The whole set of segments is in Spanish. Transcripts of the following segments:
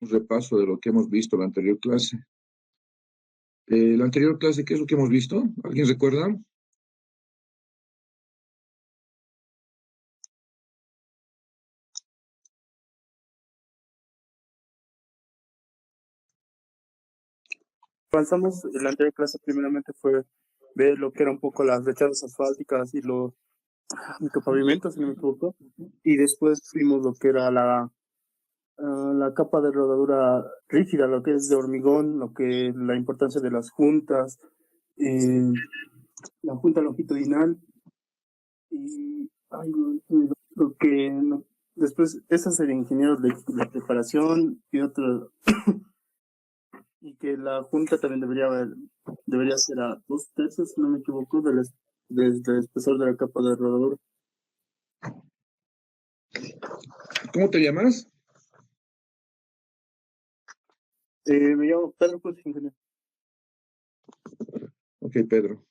un repaso de lo que hemos visto en la anterior clase. La anterior clase, ¿qué es lo que hemos visto? ¿Alguien recuerda? Avanzamos en la anterior clase, primeramente fue ver lo que era un poco las brechadas asfálticas y los micropavimentos, si no me equivoco, y después vimos lo que era la capa de rodadura rígida, lo que es de hormigón, lo que la importancia de las juntas, la junta longitudinal y lo que después esas serían ingenieros de preparación y otro y que la junta también debería ser a 2/3, si no me equivoco, del espesor de la capa de rodadura. ¿Cómo te llamas? Me llamo Pedro Cruz, ingeniero. Ok, Pedro.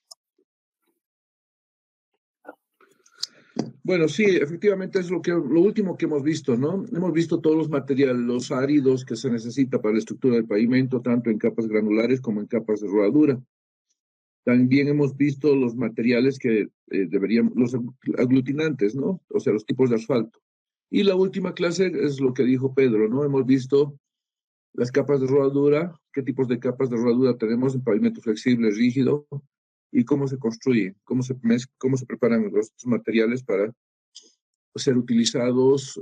Bueno, sí, efectivamente es lo último que hemos visto, ¿no? Hemos visto todos los materiales, los áridos que se necesita para la estructura del pavimento, tanto en capas granulares como en capas de rodadura. También hemos visto los materiales que los aglutinantes, ¿no? O sea, los tipos de asfalto. Y la última clase es lo que dijo Pedro, ¿no? Hemos visto las capas de rodadura, qué tipos de capas de rodadura tenemos en pavimento flexible, rígido, y cómo se construye, cómo se preparan los materiales para ser utilizados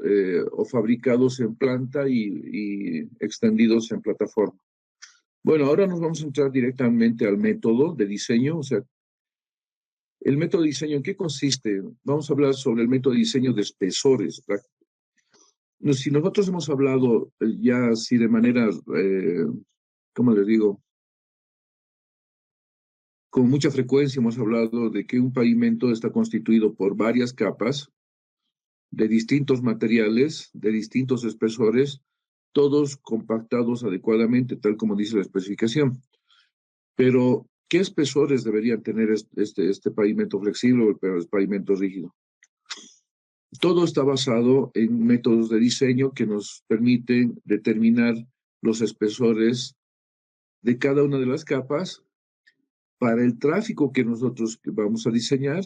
o fabricados en planta y extendidos en plataforma. Bueno, ahora nos vamos a entrar directamente al método de diseño, o sea, el método de diseño, ¿en qué consiste? Vamos a hablar sobre el método de diseño de espesores. Si nosotros hemos hablado ya así de manera, ¿cómo les digo? Con mucha frecuencia hemos hablado de que un pavimento está constituido por varias capas de distintos materiales, de distintos espesores, todos compactados adecuadamente, tal como dice la especificación. Pero, ¿qué espesores deberían tener este pavimento flexible o el pavimento rígido? Todo está basado en métodos de diseño que nos permiten determinar los espesores de cada una de las capas para el tráfico que nosotros vamos a diseñar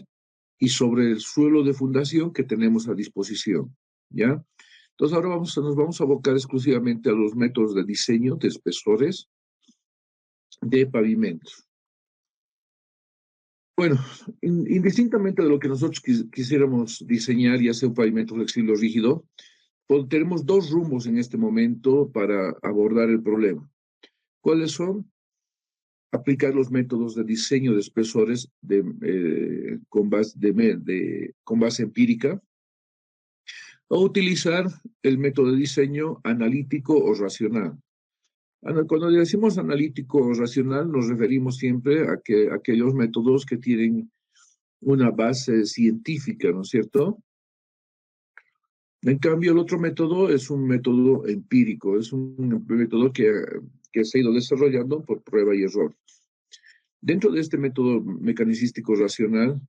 y sobre el suelo de fundación que tenemos a disposición, ¿ya? Entonces ahora nos vamos a abocar exclusivamente a los métodos de diseño de espesores de pavimentos. Bueno, indistintamente de lo que nosotros quisiéramos diseñar, ya sea un pavimento flexible o rígido, tenemos dos rumbos en este momento para abordar el problema. ¿Cuáles son? Aplicar los métodos de diseño de espesores con base empírica, o utilizar el método de diseño analítico o racional. Cuando decimos analítico o racional, nos referimos siempre a aquellos métodos que tienen una base científica, ¿no es cierto? En cambio, el otro método es un método empírico, es un método que se ha ido desarrollando por prueba y error. Dentro de este método mecanicístico racional,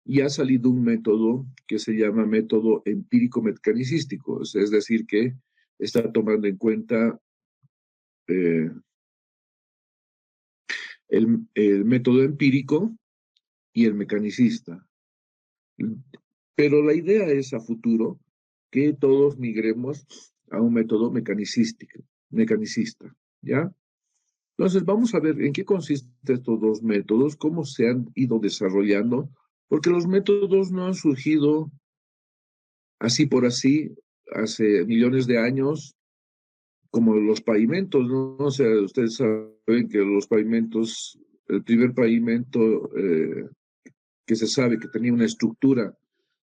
ya ha salido un método que se llama método empírico-mecanicístico, es decir, que está tomando en cuenta el método empírico y el mecanicista. Pero la idea es a futuro que todos migremos a un método mecanicista, ¿ya? Entonces vamos a ver en qué consisten estos dos métodos, cómo se han ido desarrollando, porque los métodos no han surgido así por así, hace millones de años, como los pavimentos, ¿no? O sea, ustedes saben que los pavimentos, el primer pavimento que se sabe que tenía una estructura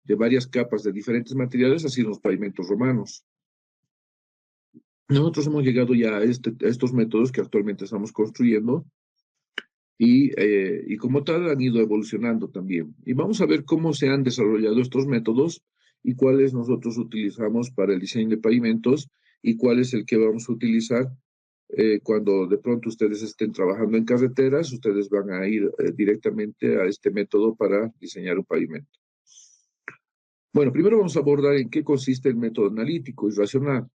de varias capas de diferentes materiales, así los pavimentos romanos. Nosotros hemos llegado ya a estos métodos que actualmente estamos construyendo y como tal han ido evolucionando también. Y vamos a ver cómo se han desarrollado estos métodos y cuáles nosotros utilizamos para el diseño de pavimentos y cuál es el que vamos a utilizar cuando de pronto ustedes estén trabajando en carreteras, ustedes van a ir directamente a este método para diseñar un pavimento. Bueno, primero vamos a abordar en qué consiste el método analítico y racional.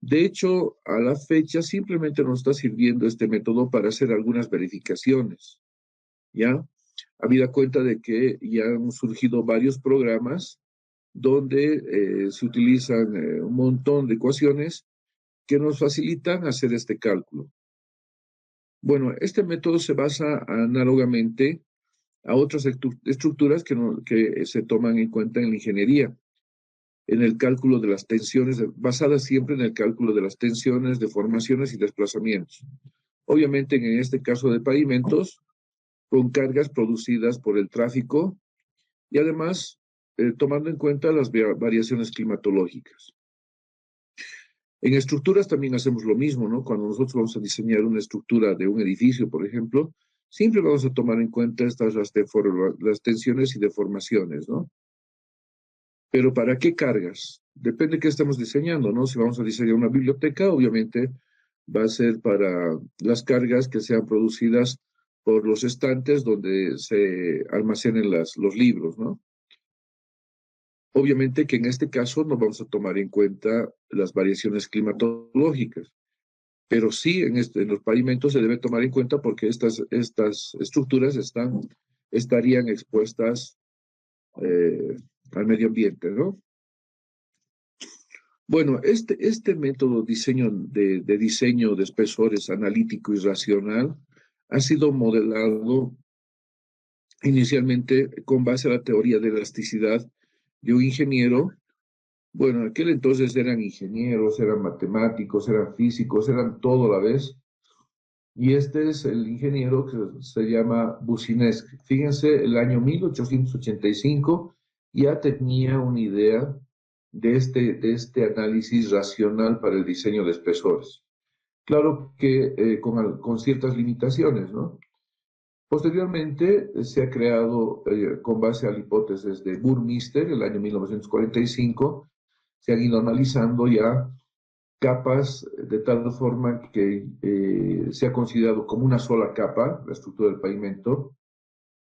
De hecho, a la fecha simplemente nos está sirviendo este método para hacer algunas verificaciones, ¿ya? Habida cuenta de que ya han surgido varios programas donde se utilizan un montón de ecuaciones que nos facilitan hacer este cálculo. Bueno, este método se basa análogamente a otras estructuras que se toman en cuenta en la ingeniería, en el cálculo de las tensiones, basadas siempre en el cálculo de las tensiones, deformaciones y desplazamientos. Obviamente, en este caso de pavimentos, con cargas producidas por el tráfico y además tomando en cuenta las variaciones climatológicas. En estructuras también hacemos lo mismo, ¿no? Cuando nosotros vamos a diseñar una estructura de un edificio, por ejemplo, siempre vamos a tomar en cuenta las tensiones y deformaciones, ¿no? Pero ¿para qué cargas? Depende de qué estamos diseñando, ¿no? Si vamos a diseñar una biblioteca, obviamente va a ser para las cargas que sean producidas por los estantes donde se almacenen los libros, ¿no? Obviamente que en este caso no vamos a tomar en cuenta las variaciones climatológicas, pero sí en los pavimentos se debe tomar en cuenta porque estas estructuras estarían expuestas al medio ambiente, ¿no? Bueno, este método de diseño de espesores analítico y racional ha sido modelado inicialmente con base a la teoría de elasticidad de un ingeniero. Bueno, en aquel entonces eran ingenieros, eran matemáticos, eran físicos, eran todo a la vez. Y este es el ingeniero que se llama Boussinesq. Fíjense, el año 1885 ya tenía una idea de este análisis racional para el diseño de espesores. Claro que con ciertas limitaciones, ¿no? Posteriormente se ha creado, con base a la hipótesis de Burmeister, el año 1945, se han ido analizando ya capas de tal forma que se ha considerado como una sola capa, la estructura del pavimento,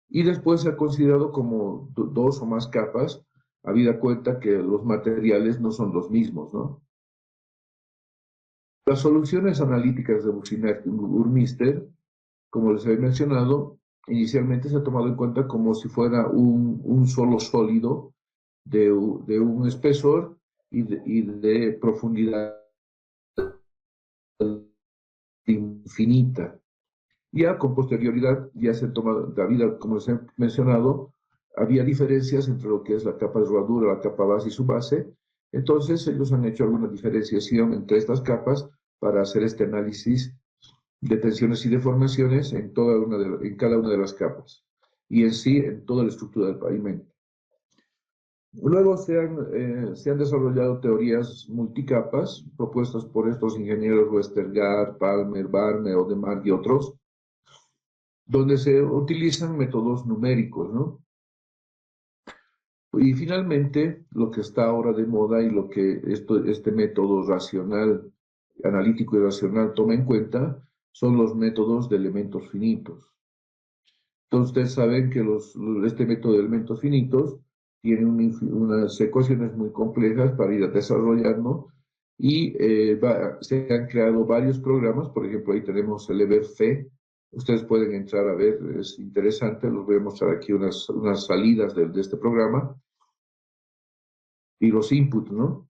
y después se ha considerado como dos o más capas, habida cuenta que los materiales no son los mismos, ¿no? Las soluciones analíticas de Burmeister, como les he mencionado, inicialmente se ha tomado en cuenta como si fuera un solo sólido de un espesor y de profundidad infinita. Ya con posterioridad, ya se toma la vida, como les he mencionado, había diferencias entre lo que es la capa de rodadura, la capa base y su base. Entonces ellos han hecho alguna diferenciación entre estas capas para hacer este análisis de tensiones y deformaciones en cada una de las capas y en sí en toda la estructura del pavimento. Luego se han desarrollado teorías multicapas propuestas por estos ingenieros Westergaard, Palmer, Barner, Odemar y otros, donde se utilizan métodos numéricos, ¿no? Y finalmente, lo que está ahora de moda y lo que este método racional, analítico y racional toma en cuenta son los métodos de elementos finitos. Entonces, ustedes saben que este método de elementos finitos tiene unas ecuaciones muy complejas para ir desarrollando y se han creado varios programas. Por ejemplo, ahí tenemos el EBERFE. Ustedes pueden entrar a ver, es interesante, les voy a mostrar aquí unas salidas de este programa y los inputs, ¿no?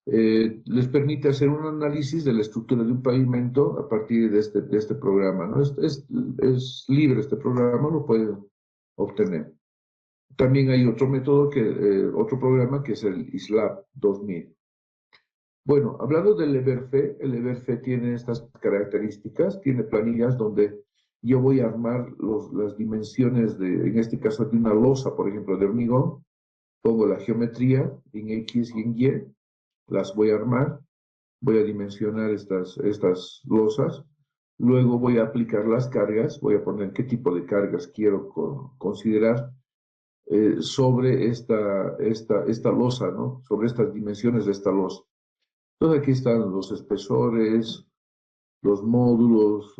Les permite hacer un análisis de la estructura de un pavimento a partir de este programa, ¿no? Es libre este programa, lo pueden obtener. También hay otro método, otro programa que es el ISLAB 2000. Bueno, hablando del EBERFE, el EBERFE tiene estas características, tiene planillas donde yo voy a armar las dimensiones en este caso de una losa, por ejemplo, de hormigón, pongo la geometría en X y en Y, las voy a armar, voy a dimensionar estas losas, luego voy a aplicar las cargas, voy a poner qué tipo de cargas quiero considerar sobre esta losa, ¿no? Sobre estas dimensiones de esta losa. Entonces aquí están los espesores, los módulos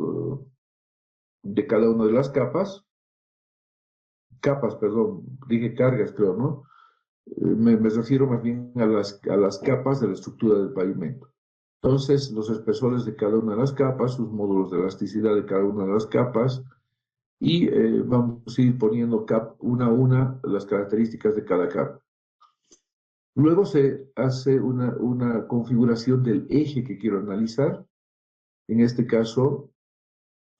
de cada una de las capas, perdón, dije cargas creo, ¿no? Me refiero más bien a las capas de la estructura del pavimento. Entonces, los espesores de cada una de las capas, sus módulos de elasticidad de cada una de las capas, y vamos a ir poniendo una a una las características de cada capa. Luego se hace una configuración del eje que quiero analizar. En este caso,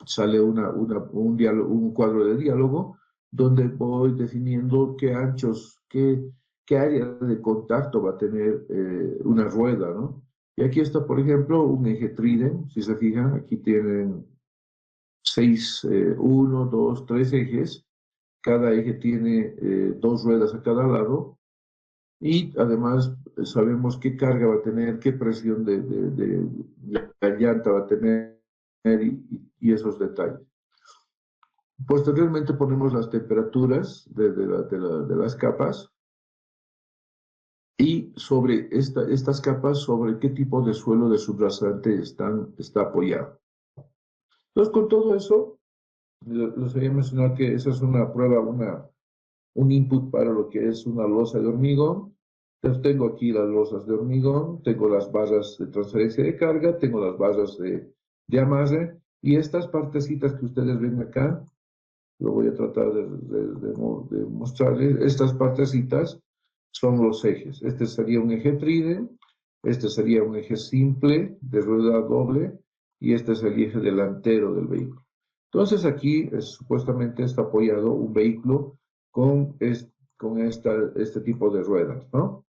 sale un cuadro de diálogo donde voy definiendo qué anchos, qué área de contacto va a tener una rueda, ¿no? Y aquí está, por ejemplo, un eje trident. Si se fijan, aquí tienen 1, 2, 3 ejes. Cada eje tiene 2 ruedas a cada lado. Y además sabemos qué carga va a tener, qué presión de la llanta va a tener y esos detalles. Posteriormente ponemos las temperaturas de las capas y sobre estas capas, sobre qué tipo de suelo de subrasante está apoyado. Entonces, con todo eso, les voy a mencionar que esa es una prueba, un input para lo que es una losa de hormigón. Entonces, tengo aquí las losas de hormigón, tengo las barras de transferencia de carga, tengo las barras de amarre, y estas partecitas que ustedes ven acá, lo voy a tratar de mostrarles. Estas partecitas son los ejes. Este sería un eje trident, este sería un eje simple de rueda doble, y este es el eje delantero del vehículo. Entonces aquí supuestamente está apoyado un vehículo con este tipo de ruedas, ¿no?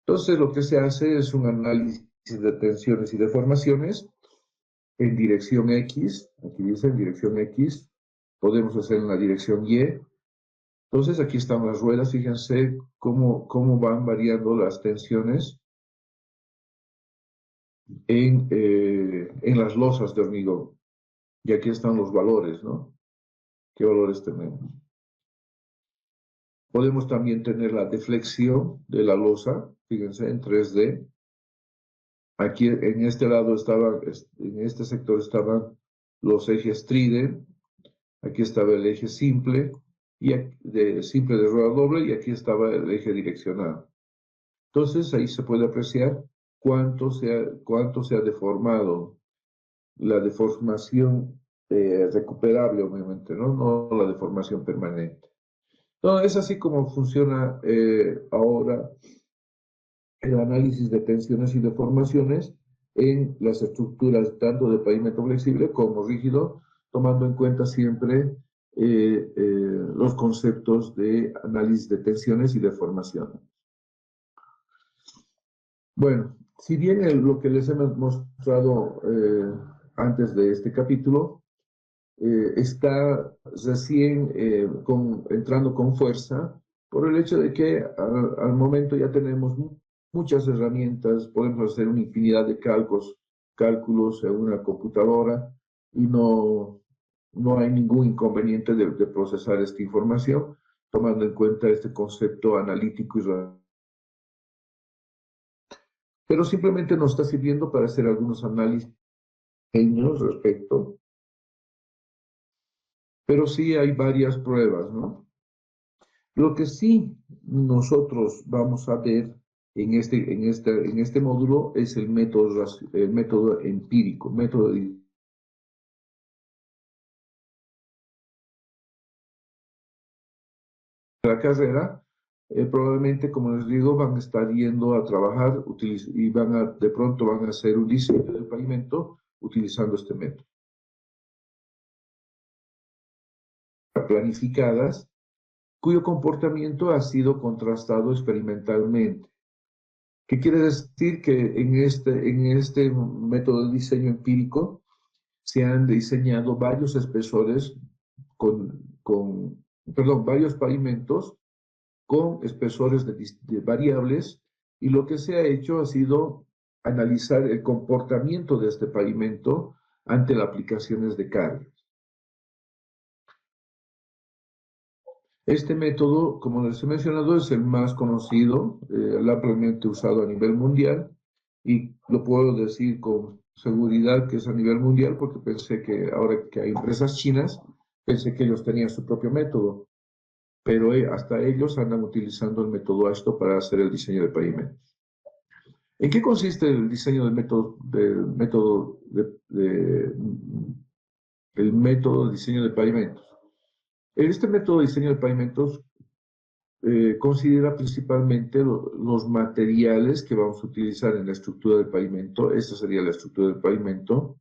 Entonces lo que se hace es un análisis de tensiones y deformaciones en dirección X. Aquí dice en dirección X. Podemos hacer en la dirección Y. Entonces aquí están las ruedas. Fíjense cómo van variando las tensiones en las losas de hormigón. Y aquí están los valores, ¿no? ¿Qué valores tenemos? Podemos también tener la deflexión de la losa, fíjense, en 3D. Aquí en este lado en este sector estaban los ejes trident, aquí estaba el eje simple, simple de rueda doble, y aquí estaba el eje direccional. Entonces ahí se puede apreciar cuánto se ha deformado. La deformación recuperable, obviamente, ¿no? No la deformación permanente. No, es así como funciona ahora el análisis de tensiones y deformaciones en las estructuras tanto de pavimento flexible como rígido, tomando en cuenta siempre los conceptos de análisis de tensiones y deformaciones. Bueno, si bien lo que les hemos mostrado antes de este capítulo está recién entrando con fuerza, por el hecho de que al momento ya tenemos muchas herramientas, podemos hacer una infinidad de cálculos en una computadora, y no hay ningún inconveniente de procesar esta información, tomando en cuenta este concepto analítico pero simplemente nos está sirviendo para hacer algunos análisis pequeños respecto. Pero sí hay varias pruebas, ¿no? Lo que sí nosotros vamos a ver en este módulo es el método empírico, método de la carrera. Probablemente, como les digo, van a estar yendo a trabajar y de pronto van a hacer un diseño del pavimento utilizando este método. Planificadas, cuyo comportamiento ha sido contrastado experimentalmente. ¿Qué quiere decir? Que en este método de diseño empírico se han diseñado varios espesores varios pavimentos con espesores de variables, y lo que se ha hecho ha sido analizar el comportamiento de este pavimento ante las aplicaciones de cargas. Este método, como les he mencionado, es el más conocido, el ampliamente usado a nivel mundial, y lo puedo decir con seguridad que es a nivel mundial porque pensé que ahora que hay empresas chinas, pensé que ellos tenían su propio método, pero hasta ellos andan utilizando el método ASTO para hacer el diseño de pavimentos. ¿En qué consiste el diseño el método de diseño de pavimentos? Este método de diseño de pavimentos considera principalmente los materiales que vamos a utilizar en la estructura del pavimento. Esta sería la estructura del pavimento.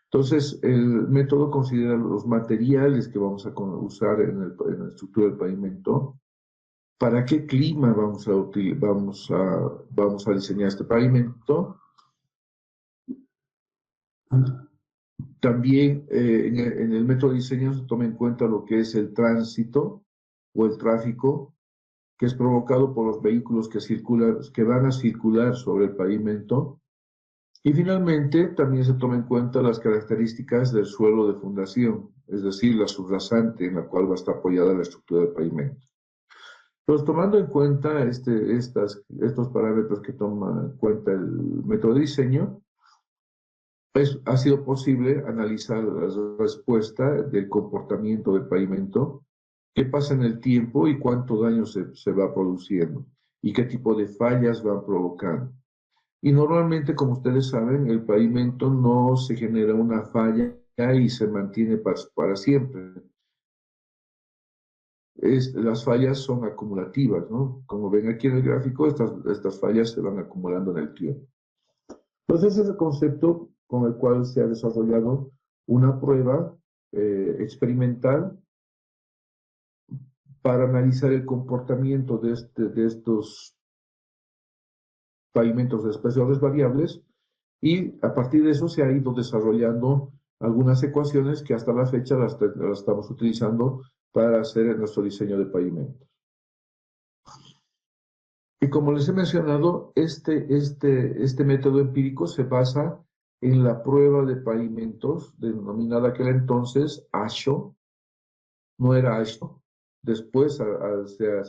Entonces, el método considera los materiales que vamos a usar en la estructura del pavimento, para qué clima vamos a diseñar este pavimento. También en el método de diseño se toma en cuenta lo que es el tránsito o el tráfico, que es provocado por los vehículos que van a circular sobre el pavimento. Y finalmente, también se toma en cuenta las características del suelo de fundación, es decir, la subrasante en la cual va a estar apoyada la estructura del pavimento. Entonces, tomando en cuenta estos parámetros que toma en cuenta el método de diseño, ha sido posible analizar la respuesta del comportamiento del pavimento, qué pasa en el tiempo y cuánto daño se va produciendo y qué tipo de fallas van provocando. Y normalmente, como ustedes saben, el pavimento no se genera una falla y se mantiene para siempre. Las fallas son acumulativas, ¿no? Como ven aquí en el gráfico, estas fallas se van acumulando en el tiempo. Entonces, ese es el concepto con el cual se ha desarrollado una prueba experimental para analizar el comportamiento de estos pavimentos de espesores variables, y a partir de eso se ha ido desarrollando algunas ecuaciones que hasta la fecha las estamos utilizando para hacer nuestro diseño de pavimentos. Y como les he mencionado, este método empírico se basa en la prueba de pavimentos, denominada aquel entonces ASHO. No era ASHO. Después se le ha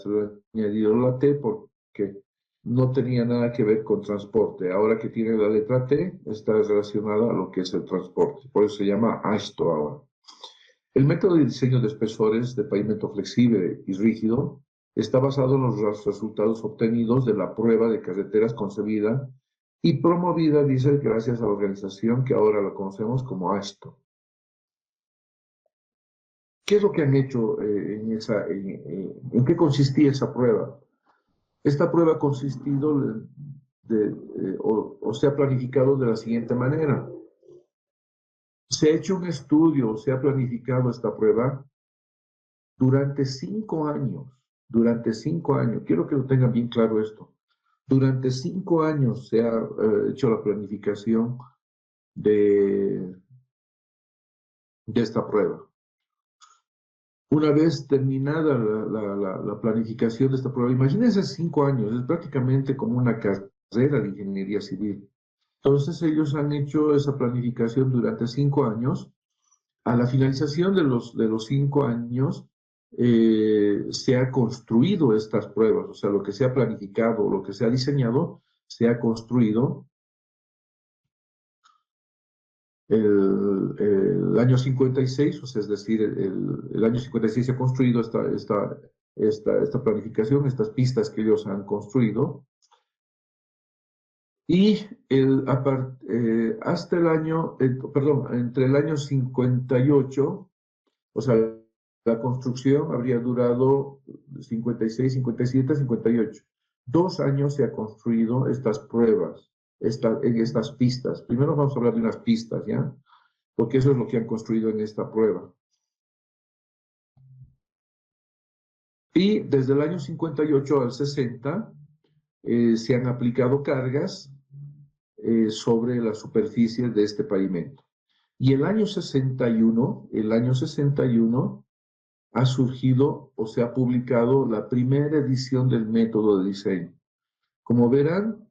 añadido la T porque no tenía nada que ver con transporte. Ahora que tiene la letra T, está relacionada a lo que es el transporte. Por eso se llama ASHTO ahora. El método de diseño de espesores de pavimento flexible y rígido está basado en los resultados obtenidos de la prueba de carreteras concebida y promovida, dice, gracias a la organización que ahora la conocemos como ASHTO. ¿Qué es lo que han hecho en qué consistía esa prueba? Esta prueba ha consistido o se ha planificado de la siguiente manera. Se ha hecho un estudio, se ha planificado esta prueba durante 5 años. Durante 5 años. Quiero que lo tengan bien claro esto. Durante 5 años se ha hecho la planificación de esta prueba. Una vez terminada la planificación de esta prueba, imagínense 5 años, es prácticamente como una carrera de ingeniería civil. Entonces ellos han hecho esa planificación durante 5 años. A la finalización de los 5 años se ha construido estas pruebas, o sea, lo que se ha planificado, lo que se ha diseñado, se ha construido. El año 56, o sea, es decir, el año 56 se ha construido esta planificación, estas pistas que ellos han construido. Y hasta el año, entre el año 58, o sea, la construcción habría durado 56, 57, 58. 2 años se ha construido estas pruebas, en estas pistas. Primero vamos a hablar de unas pistas, ¿ya? Porque eso es lo que han construido en esta prueba. Y desde el año 58 al 60 se han aplicado cargas sobre la superficie de este pavimento. Y el año 61 ha surgido o se ha publicado la primera edición del método de diseño. Como verán,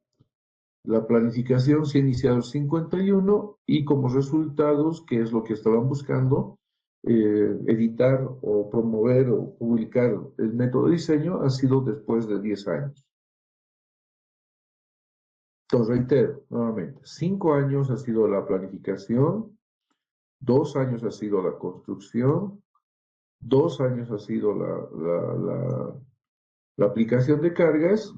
la planificación se ha iniciado en 51 y como resultados, que es lo que estaban buscando, editar o promover o publicar el método de diseño, ha sido después de 10 años. Entonces, reitero nuevamente, 5 años ha sido la planificación, 2 años ha sido la construcción, 2 años ha sido la aplicación de cargas,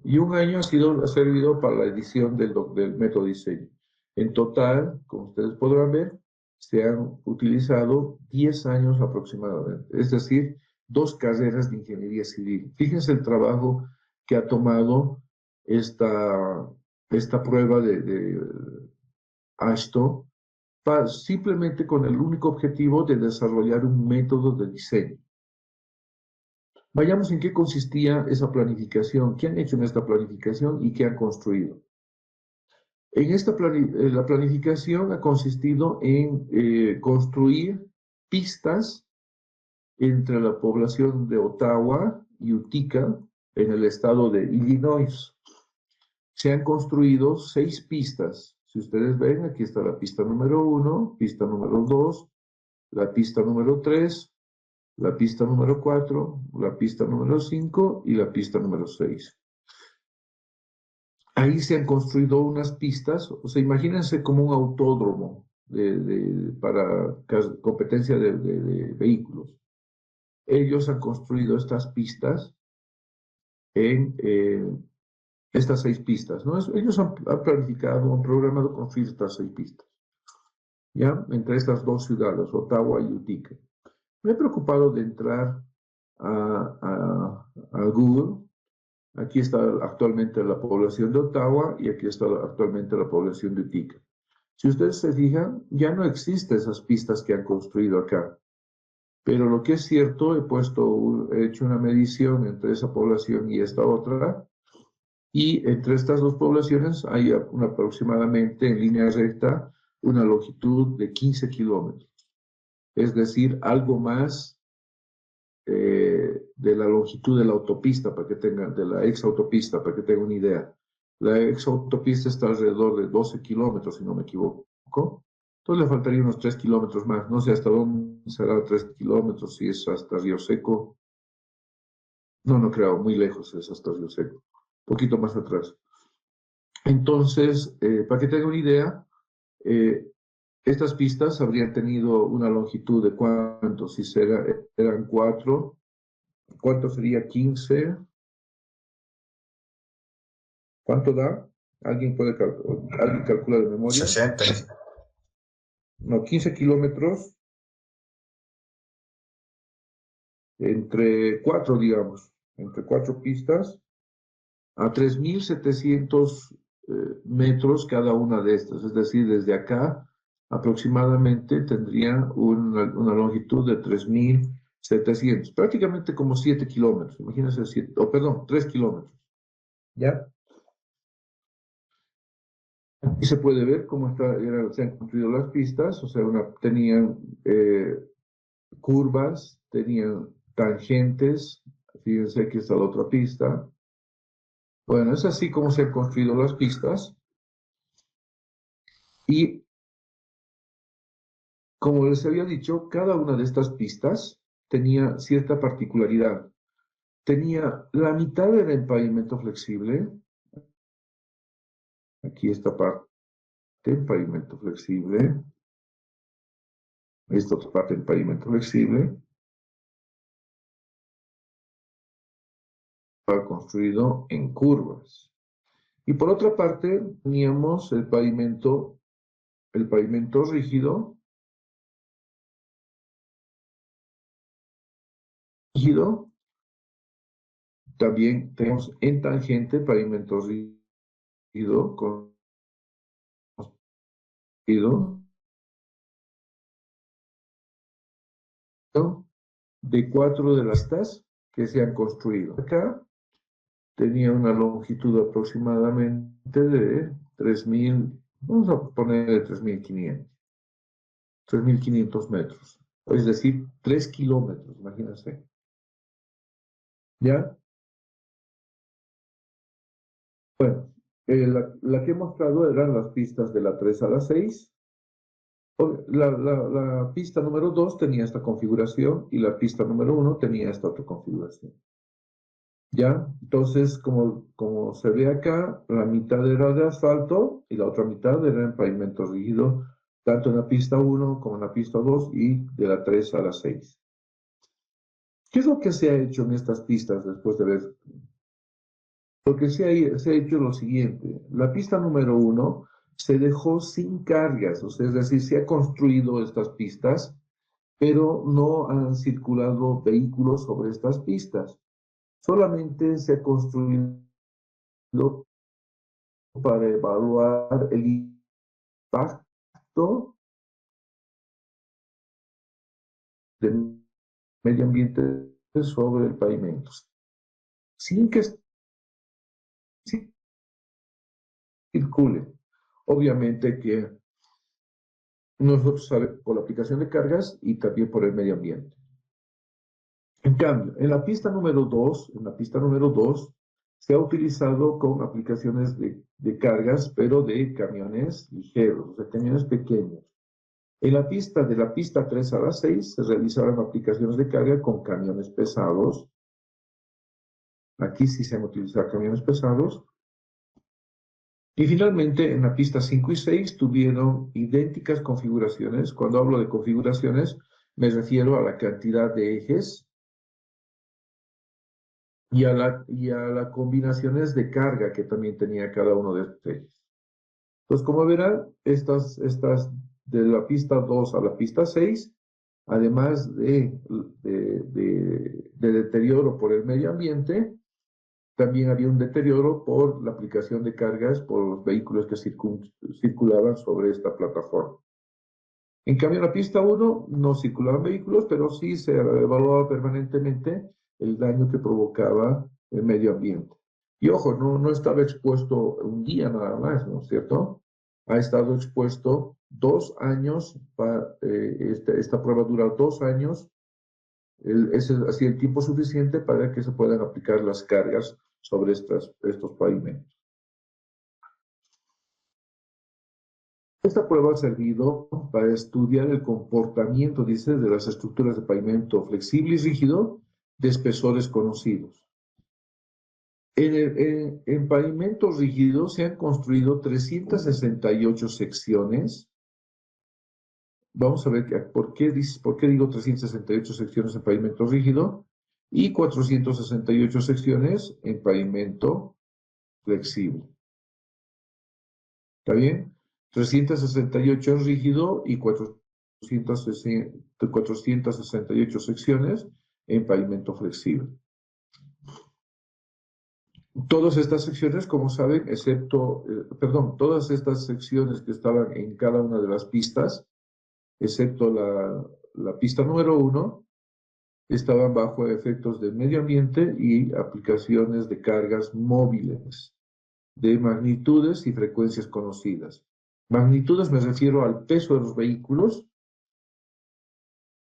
y un año ha servido para la edición del método de diseño. En total, como ustedes podrán ver, se han utilizado 10 años aproximadamente, es decir, 2 carreras de ingeniería civil. Fíjense el trabajo que ha tomado esta prueba de AASHTO, simplemente con el único objetivo de desarrollar un método de diseño. Vayamos en qué consistía esa planificación, qué han hecho en esta planificación y qué han construido. En la planificación ha consistido en construir pistas entre la población de Ottawa y Utica, en el estado de Illinois. Se han construido 6 pistas. Si ustedes ven, aquí está la pista número 1, pista número 2, la pista número 3, la pista número 4, la pista número 5 y la pista número 6. Ahí se han construido unas pistas, o sea, imagínense como un autódromo para competencia de vehículos. Ellos han construido estas pistas en estas 6 pistas, ¿no? Ellos han planificado, han programado construir estas 6 pistas, ¿ya? Entre estas 2 ciudades, Ottawa y Utica. Me he preocupado de entrar a Google. Aquí está actualmente la población de Ottawa y aquí está actualmente la población de Utica. Si ustedes se fijan, ya no existen esas pistas que han construido acá. Pero lo que es cierto, he hecho una medición entre esa población y esta otra, y entre estas 2 poblaciones hay aproximadamente en línea recta una longitud de 15 kilómetros. Es decir, algo más de la longitud de la autopista, de la ex autopista, para que tengan una idea. La ex autopista está alrededor de 12 kilómetros, si no me equivoco. Entonces le faltaría unos 3 kilómetros más. No sé hasta dónde será 3 kilómetros, si es hasta Río Seco. No creo, muy lejos es hasta Río Seco. Un poquito más atrás. Entonces, para que tengan una idea, estas pistas habrían tenido una longitud de ¿cuánto? Si eran 4, ¿cuánto sería 15? ¿Cuánto da? ¿Alguien calcula de memoria? 60. No, 15 kilómetros entre 4, digamos, entre 4 pistas, a 3.700 metros cada una de estas. Es decir, desde acá aproximadamente tendría una longitud de 3.700, prácticamente como 7 kilómetros. Imagínense, 3 kilómetros. ¿Ya? Y se puede ver cómo se han construido las pistas, o sea, tenían curvas, tenían tangentes. Fíjense, aquí está la otra pista. Bueno, es así como se han construido las pistas. Y como les había dicho, cada una de estas pistas tenía cierta particularidad. Tenía la mitad del pavimento flexible. Aquí esta parte, en pavimento flexible. Esta otra parte en pavimento flexible. Construido en curvas. Y por otra parte, teníamos el pavimento rígido. También tenemos en tangente pavimento rígido de 4 de las pistas que se han construido. Acá tenía una longitud aproximadamente de 3.000, vamos a poner 3.500 metros. Es decir, 3 kilómetros, imagínense. ¿Ya? Bueno, la que he mostrado eran las pistas de la 3 a la 6. La pista número 2 tenía esta configuración y la pista número 1 tenía esta otra configuración. ¿Ya? Entonces, como se ve acá, la mitad era de asfalto y la otra mitad era en pavimento rígido, tanto en la pista 1 como en la pista 2 y de la 3 a la 6. ¿Qué es lo que se ha hecho en estas pistas después de ver? Lo que se ha hecho lo siguiente. La pista número 1 se dejó sin cargas, o sea, es decir, se ha construido estas pistas, pero no han circulado vehículos sobre estas pistas. Solamente se ha construido para evaluar el impacto del medio ambiente sobre el pavimento, sin que circule. Obviamente que nosotros sabemos por la aplicación de cargas y también por el medio ambiente. En cambio, en la pista número 2, se ha utilizado con aplicaciones de cargas, pero de camiones ligeros, de camiones pequeños. En de la pista 3 a la 6 se realizaron aplicaciones de carga con camiones pesados. Aquí sí se han utilizado camiones pesados. Y finalmente, en la pista 5 y 6 tuvieron idénticas configuraciones. Cuando hablo de configuraciones, me refiero a la cantidad de ejes y a las combinaciones de carga que también tenía cada uno de estos ejes. Entonces, como verán, estas de la pista 2 a la pista 6, además de deterioro por el medio ambiente, también había un deterioro por la aplicación de cargas por los vehículos que circulaban sobre esta plataforma. En cambio, en la pista 1 no circulaban vehículos, pero sí se evaluaba permanentemente el daño que provocaba el medio ambiente. Y ojo, no estaba expuesto un día nada más, ¿no es cierto? Ha estado expuesto 2 años, esta prueba dura 2 años, es así el tiempo suficiente para que se puedan aplicar las cargas sobre estos pavimentos. Esta prueba ha servido para estudiar el comportamiento, dice, de las estructuras de pavimento flexible y rígido de espesores conocidos. En pavimento rígido se han construido 368 secciones. Vamos a ver por qué digo 368 secciones en pavimento rígido y 468 secciones en pavimento flexible. ¿Está bien? 368 en rígido y 468 secciones en pavimento flexible. Todas estas secciones, como saben, todas estas secciones que estaban en cada una de las pistas, excepto la pista número 1, estaban bajo efectos del medio ambiente y aplicaciones de cargas móviles de magnitudes y frecuencias conocidas. Magnitudes me refiero al peso de los vehículos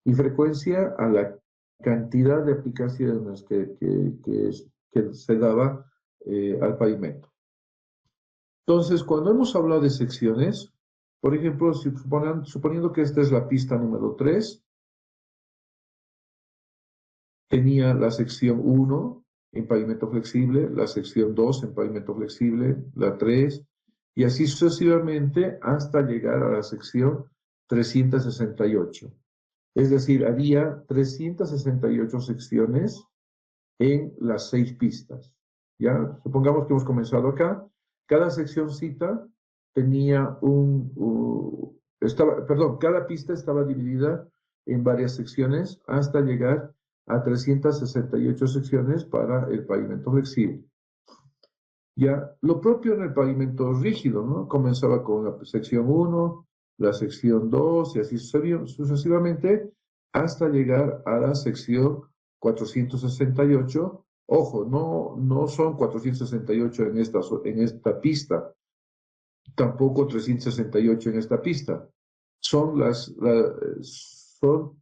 y frecuencia a la cantidad de aplicaciones que se daba al pavimento. Entonces, cuando hemos hablado de secciones, por ejemplo, suponiendo que esta es la pista número 3, tenía la sección 1 en pavimento flexible, la sección 2 en pavimento flexible, la 3, y así sucesivamente hasta llegar a la sección 368. Es decir, había 368 secciones en las 6 pistas. ¿Ya? Supongamos que hemos comenzado acá. Cada seccioncita tenía cada pista estaba dividida en varias secciones hasta llegar a 368 secciones para el pavimento flexible. Ya, lo propio en el pavimento rígido, ¿no? Comenzaba con la sección 1, la sección 2 y así sucesivamente hasta llegar a la sección 468. Ojo, no son 468 en esta pista, tampoco 368 en esta pista. Son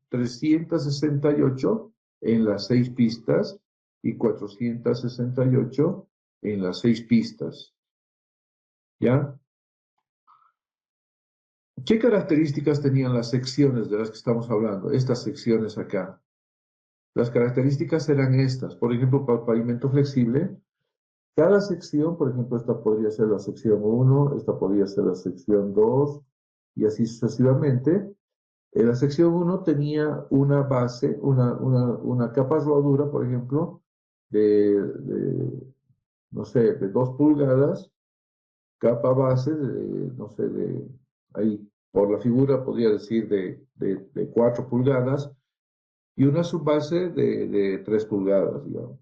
368 en las 6 pistas y 468 en las 6 pistas. ¿Ya? ¿Qué características tenían las secciones de las que estamos hablando? Estas secciones acá. Las características eran estas. Por ejemplo, para el pavimento flexible, cada sección, por ejemplo, esta podría ser la sección 1, esta podría ser la sección 2, y así sucesivamente, La sección 1 tenía una base, una capa rodadura, por ejemplo, no sé, de 2 pulgadas, capa base, no sé, ahí por la figura podría decir de 4 pulgadas, y una subbase de 3 pulgadas, digamos.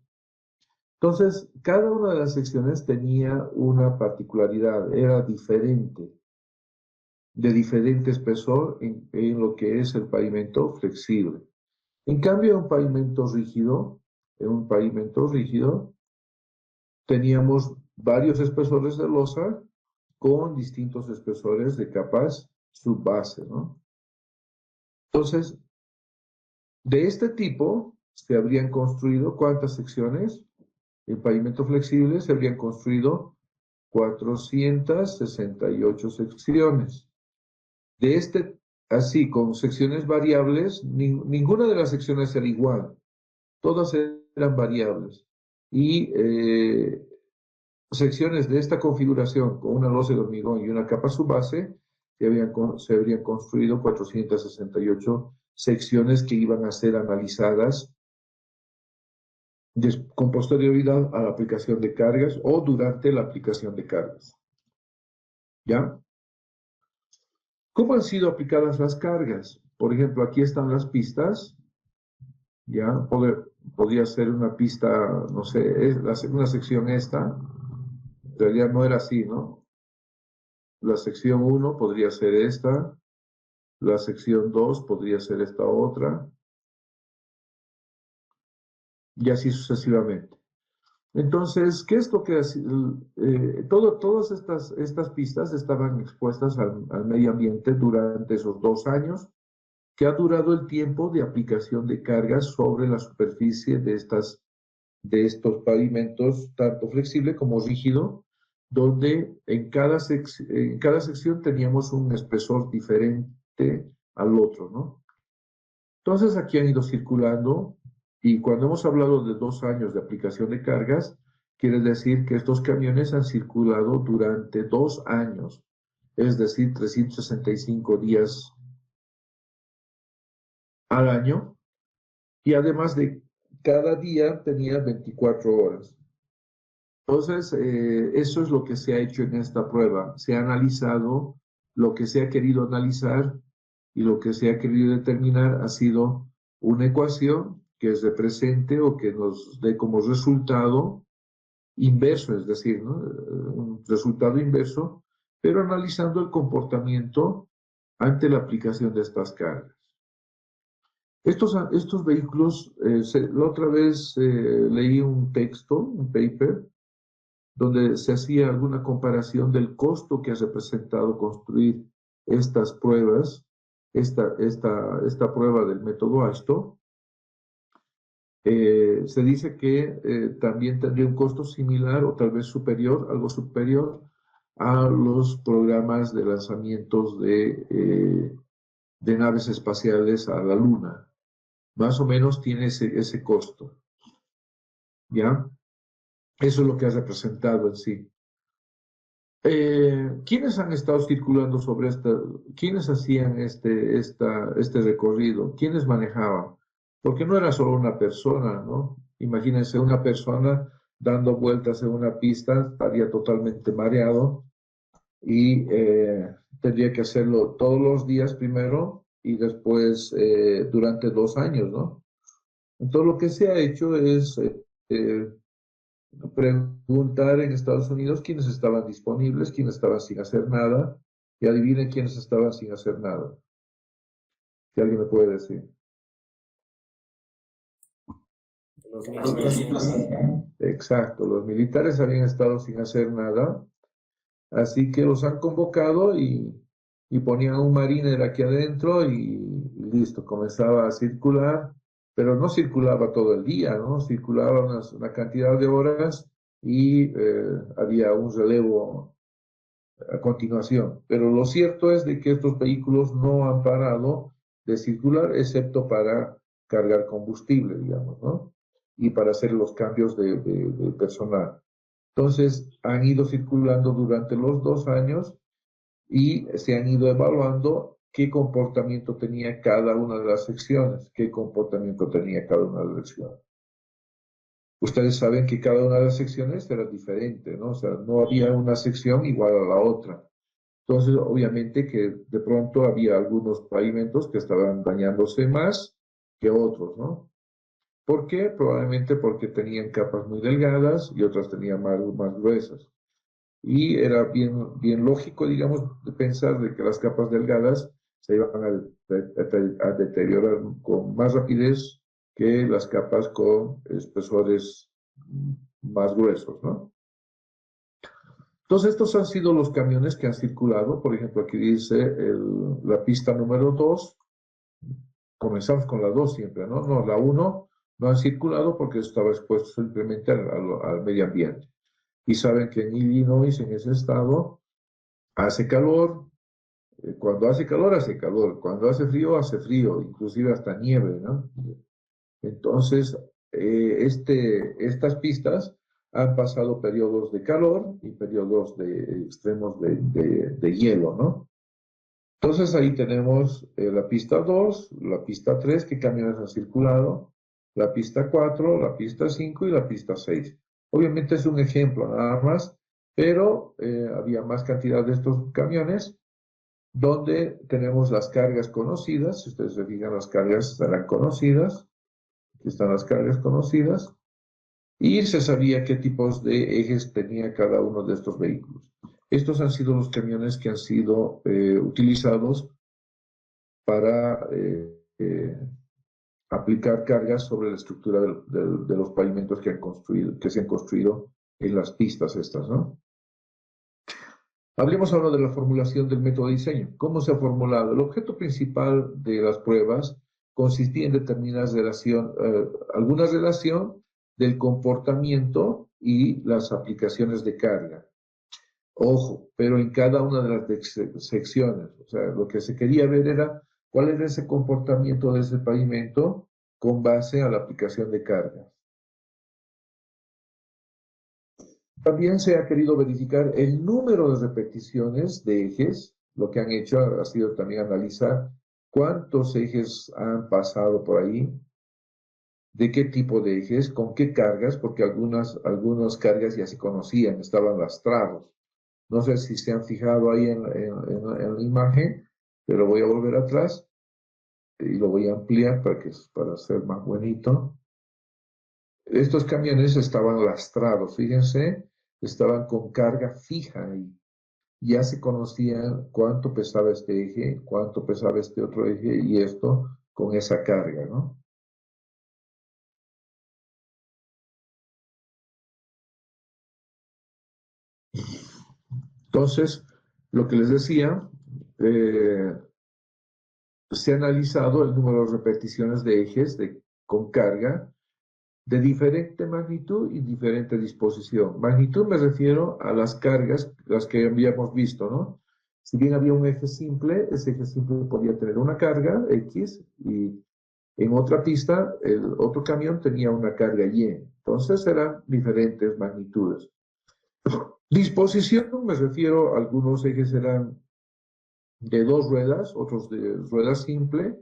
Entonces, cada una de las secciones tenía una particularidad, era diferente, de diferente espesor en lo que es el pavimento flexible. En cambio, en un pavimento rígido, teníamos varios espesores de losa con distintos espesores de capas subbase, ¿no? Entonces, de este tipo se habrían construido, ¿cuántas secciones? En pavimento flexible se habrían construido 468 secciones. De así, con secciones variables, ninguna de las secciones era igual, todas eran variables. Y secciones de esta configuración, con una losa de hormigón y una capa subbase, se habrían construido 468 secciones que iban a ser analizadas con posterioridad a la aplicación de cargas o durante la aplicación de cargas. ¿Ya? ¿Cómo han sido aplicadas las cargas? Por ejemplo, aquí están las pistas. ¿Ya? Podría ser una pista, no sé, una sección esta. En realidad no era así, ¿no? La sección 1 podría ser esta. La sección 2 podría ser esta otra. Y así sucesivamente. Entonces, ¿qué es lo que todas estas pistas estaban expuestas al medio ambiente durante esos 2 años, que ha durado el tiempo de aplicación de cargas sobre la superficie de estos pavimentos, tanto flexible como rígido, donde en cada sección teníamos un espesor diferente al otro, ¿no? Entonces, aquí han ido circulando. Y cuando hemos hablado de 2 años de aplicación de cargas, quiere decir que estos camiones han circulado durante 2 años, es decir, 365 días al año, y además de cada día tenía 24 horas. Entonces, eso es lo que se ha hecho en esta prueba. Se ha analizado lo que se ha querido analizar y lo que se ha querido determinar ha sido una ecuación que represente o que nos dé como resultado inverso, es decir, ¿no? Un resultado inverso, pero analizando el comportamiento ante la aplicación de estas cargas. Estos vehículos, la otra vez leí un texto, un paper, donde se hacía alguna comparación del costo que ha representado construir estas pruebas, esta prueba del método AISTO. Se dice que también tendría un costo similar o tal vez superior, algo superior a los programas de lanzamientos de naves espaciales a la Luna. Más o menos tiene ese costo. ¿Ya? Eso es lo que ha representado en sí. ¿Quiénes han estado circulando sobre quiénes hacían este recorrido? ¿Quiénes manejaban? Porque no era solo una persona, ¿no? Imagínense una persona dando vueltas en una pista, estaría totalmente mareado y tendría que hacerlo todos los días primero y después durante 2 años, ¿no? Entonces lo que se ha hecho es preguntar en Estados Unidos quiénes estaban disponibles, quiénes estaban sin hacer nada, y adivinen quiénes estaban sin hacer nada. Si alguien me puede decir. Los militares. Exacto, los militares habían estado sin hacer nada, así que los han convocado y ponían un mariner aquí adentro y listo, comenzaba a circular, pero no circulaba todo el día, ¿no? Circulaba una cantidad de horas y había un relevo a continuación. Pero lo cierto es de que estos vehículos no han parado de circular, excepto para cargar combustible, digamos, ¿no? Y para hacer los cambios de personal. Entonces, han ido circulando durante los 2 años y se han ido evaluando qué comportamiento tenía cada una de las secciones, qué comportamiento tenía cada una de las secciones. Ustedes saben que cada una de las secciones era diferente, ¿no? O sea, no había una sección igual a la otra. Entonces, obviamente que de pronto había algunos pavimentos que estaban dañándose más que otros, ¿no? ¿Por qué? Probablemente porque tenían capas muy delgadas y otras tenían más gruesas. Y era bien lógico, digamos, de pensar de que las capas delgadas se iban a deteriorar con más rapidez que las capas con espesores más gruesos, ¿no? Entonces, estos han sido los camiones que han circulado. Por ejemplo, aquí dice la pista número 2. Comenzamos con la 2 siempre, ¿no? No, la 1 no ha circulado porque estaba expuesto simplemente al medio ambiente. Y saben que en Illinois, en ese estado, hace calor. Cuando hace calor, hace calor. Cuando hace frío, inclusive hasta nieve, ¿no? Entonces, estas pistas han pasado periodos de calor y periodos extremos de hielo, ¿no? Entonces ahí tenemos la pista 2, la pista 3, que camiones han circulado, la pista 4, la pista 5 y la pista 6. Obviamente es un ejemplo nada más, pero había más cantidad de estos camiones donde tenemos las cargas conocidas. Si ustedes se fijan, las cargas estarán conocidas. Aquí están las cargas conocidas. Y se sabía qué tipos de ejes tenía cada uno de estos vehículos. Estos han sido los camiones que han sido utilizados para aplicar cargas sobre la estructura de los pavimentos que se han construido en las pistas estas, ¿no? Hablemos ahora de la formulación del método de diseño. ¿Cómo se ha formulado? El objeto principal de las pruebas consistía en determinar alguna relación del comportamiento y las aplicaciones de carga. Ojo, pero en cada una de las secciones. O sea, lo que se quería ver era cuál era ese comportamiento de ese pavimento con base a la aplicación de carga. También se ha querido verificar el número de repeticiones de ejes. Lo que han hecho ha sido también analizar cuántos ejes han pasado por ahí, de qué tipo de ejes, con qué cargas, porque algunas cargas ya se conocían, estaban lastrados. No sé si se han fijado ahí en la imagen, pero voy a volver atrás y lo voy a ampliar para ser más bonito. Estos camiones estaban lastrados, fíjense, estaban con carga fija ahí. Ya se conocían cuánto pesaba este eje, cuánto pesaba este otro eje y esto con esa carga, ¿no? Entonces, lo que les decía, se ha analizado el número de repeticiones de ejes con carga de diferente magnitud y diferente disposición. Magnitud me refiero a las cargas, las que habíamos visto, ¿no? Si bien había un eje simple, ese eje simple podía tener una carga X y en otra pista el otro camión tenía una carga Y. Entonces eran diferentes magnitudes. Disposición, me refiero, algunos ejes eran de 2 ruedas, otros de rueda simple.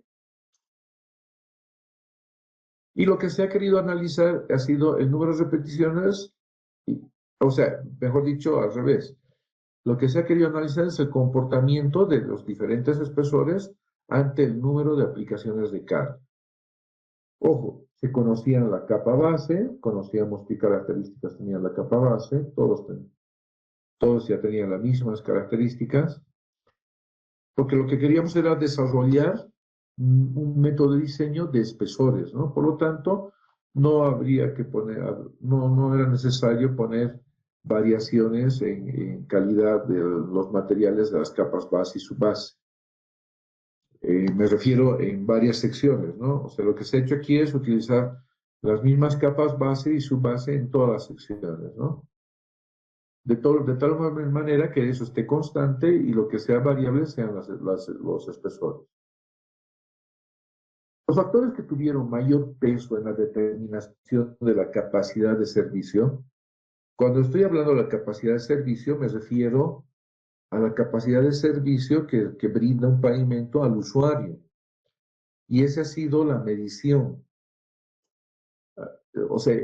Y lo que se ha querido analizar ha sido el número de repeticiones, o sea, mejor dicho, al revés. Lo que se ha querido analizar es el comportamiento de los diferentes espesores ante el número de aplicaciones de carga. Ojo, se conocían la capa base, conocíamos qué características tenía la capa base, todos ya tenían las mismas características, porque lo que queríamos era desarrollar un método de diseño de espesores, ¿no? Por lo tanto, no habría que no era necesario poner variaciones en calidad de los materiales de las capas base y subbase. Me refiero en varias secciones, ¿no? O sea, lo que se ha hecho aquí es utilizar las mismas capas base y subbase en todas las secciones, ¿no? De tal manera que eso esté constante y lo que sea variable sean los espesores. Los factores que tuvieron mayor peso en la determinación de la capacidad de servicio, cuando estoy hablando de la capacidad de servicio me refiero a la capacidad de servicio que brinda un pavimento al usuario. Y esa ha sido la medición. O sea,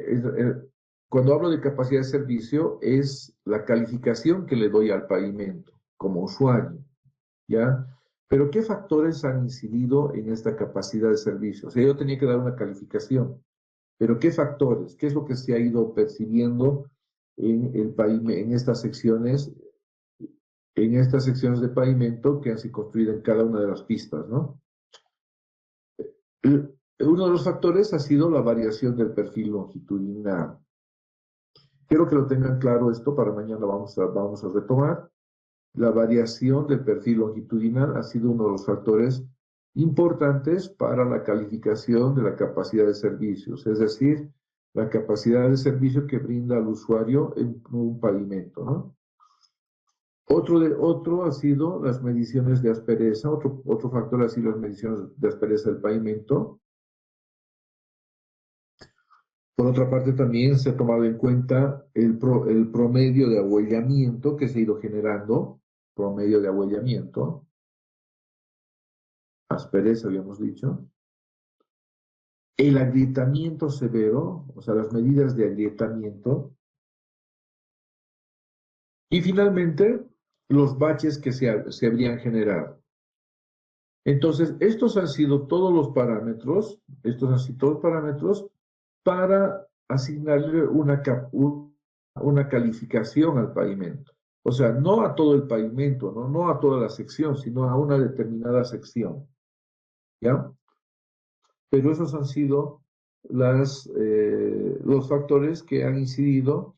cuando hablo de capacidad de servicio, es la calificación que le doy al pavimento como usuario, ¿ya? Pero ¿qué factores han incidido en esta capacidad de servicio? O sea, yo tenía que dar una calificación, pero ¿qué factores? ¿Qué es lo que se ha ido percibiendo en estas secciones de pavimento que han sido construidas en cada una de las pistas, ¿no? Uno de los factores ha sido la variación del perfil longitudinal. Quiero que lo tengan claro esto, para mañana vamos a retomar. La variación del perfil longitudinal ha sido uno de los factores importantes para la calificación de la capacidad de servicios, es decir, la capacidad de servicio que brinda al usuario en un pavimento, ¿no? Otro ha sido las mediciones de aspereza, otro factor ha sido las mediciones de aspereza del pavimento. Por otra parte, también se ha tomado en cuenta el promedio de ahuellamiento que se ha ido generando, promedio de ahuellamiento, aspereza habíamos dicho, el agrietamiento severo, o sea, las medidas de agrietamiento, y finalmente los baches que se habrían generado. Entonces, estos han sido todos los parámetros, para asignarle una calificación al pavimento. O sea, no a todo el pavimento, no a toda la sección, sino a una determinada sección. ¿Ya? Pero esos han sido los factores que han incidido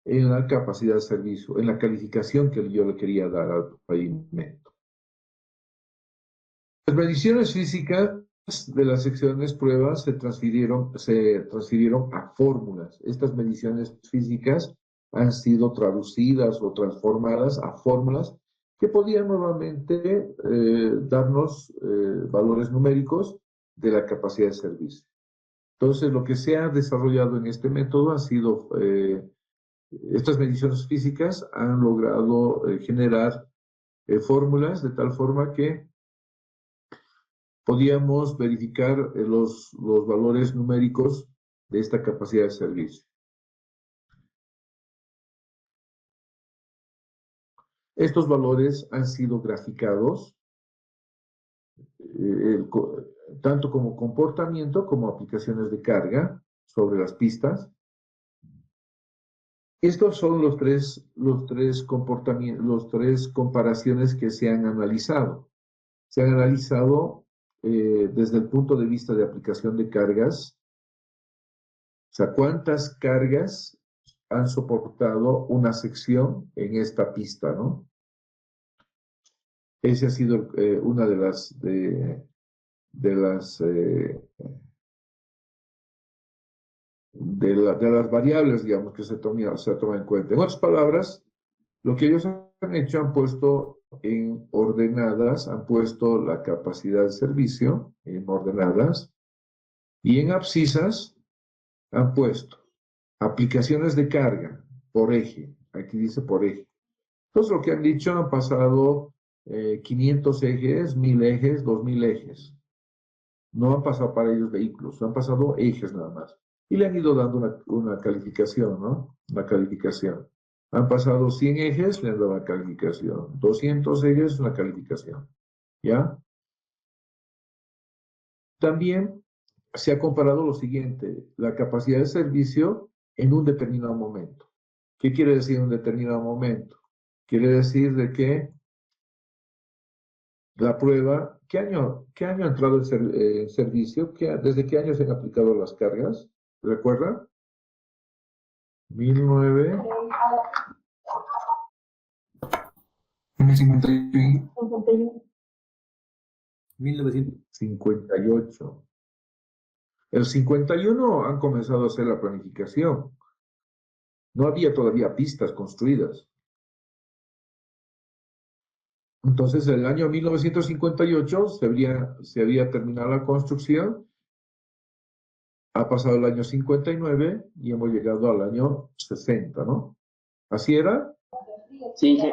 en la capacidad de servicio, en la calificación que yo le quería dar al pavimento. Las mediciones físicas de las secciones pruebas se transfirieron a fórmulas. Estas mediciones físicas han sido traducidas o transformadas a fórmulas que podían nuevamente darnos valores numéricos de la capacidad de servicio. Entonces, lo que se ha desarrollado en este método ha sido, estas mediciones físicas han logrado generar fórmulas de tal forma que podíamos verificar los valores numéricos de esta capacidad de servicio. Estos valores han sido graficados, tanto como comportamiento como aplicaciones de carga sobre las pistas. Estos son los tres comparaciones que se han analizado. Se han analizado desde el punto de vista de aplicación de cargas, o sea, cuántas cargas han soportado una sección en esta pista, ¿no? Esa ha sido una de las variables, digamos, que se toma en cuenta. En otras palabras, lo que ellos han hecho, han puesto en ordenadas, han puesto la capacidad de servicio en ordenadas, y en abscisas han puesto aplicaciones de carga por eje. Aquí dice por eje. Entonces, lo que han dicho, han pasado 500 ejes, 1000 ejes, 2000 ejes. No han pasado para ellos vehículos, han pasado ejes nada más. Y le han ido dando una calificación, ¿no? Una calificación. Han pasado 100 ejes, le han dado una calificación. 200 ejes, una calificación. ¿Ya? También se ha comparado lo siguiente, la capacidad de servicio en un determinado momento. ¿Qué quiere decir un determinado momento? Quiere decir de que la prueba, ¿qué año ha entrado en servicio? ¿Desde qué año se han aplicado las cargas? ¿Recuerda? 1958. El 51 han comenzado a hacer la planificación. No había todavía pistas construidas. Entonces, el año 1958 se había terminado la construcción. Ha pasado el año 59 y hemos llegado al año 60, ¿no? ¿Así era? Sí, sí.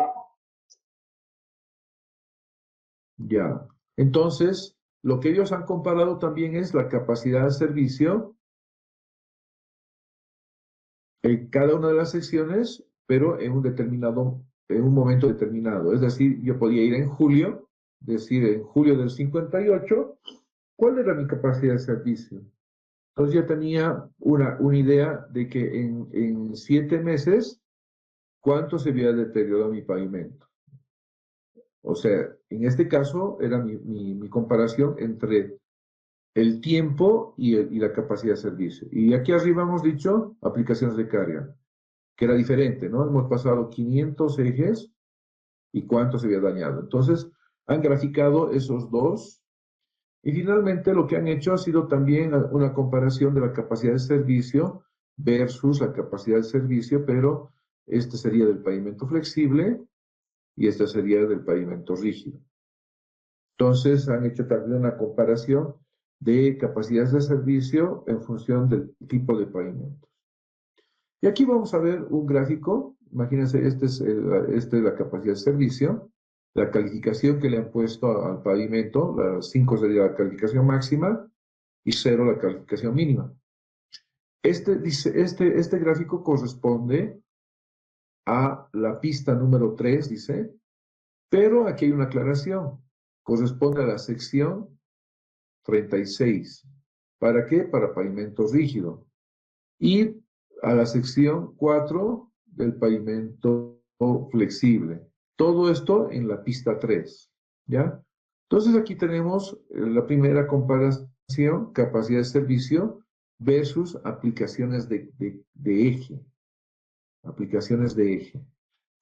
Ya. Entonces, lo que ellos han comparado también es la capacidad de servicio en cada una de las secciones, pero en un momento determinado. Es decir, yo podía ir en julio, decir en julio del 58, ¿cuál era mi capacidad de servicio? Entonces ya tenía una idea de que en 7 meses, ¿cuánto se había deteriorado mi pavimento? O sea, en este caso era mi comparación entre el tiempo y la capacidad de servicio. Y aquí arriba hemos dicho aplicaciones de carga, que era diferente, ¿no? Hemos pasado 500 ejes y cuánto se había dañado. Entonces, han graficado esos dos. Y finalmente lo que han hecho ha sido también una comparación de la capacidad de servicio versus la capacidad de servicio, pero este sería del pavimento flexible y este sería del pavimento rígido. Entonces han hecho también una comparación de capacidades de servicio en función del tipo de pavimentos. Y aquí vamos a ver un gráfico. Imagínense, este es la capacidad de servicio, la calificación que le han puesto al pavimento, la 5 sería la calificación máxima y 0 la calificación mínima. Este gráfico corresponde a la pista número 3, dice, pero aquí hay una aclaración. Corresponde a la sección 36. ¿Para qué? Para pavimento rígido. Y a la sección 4 del pavimento flexible. Todo esto en la pista 3, ¿ya? Entonces aquí tenemos la primera comparación, capacidad de servicio versus aplicaciones de eje. Aplicaciones de eje.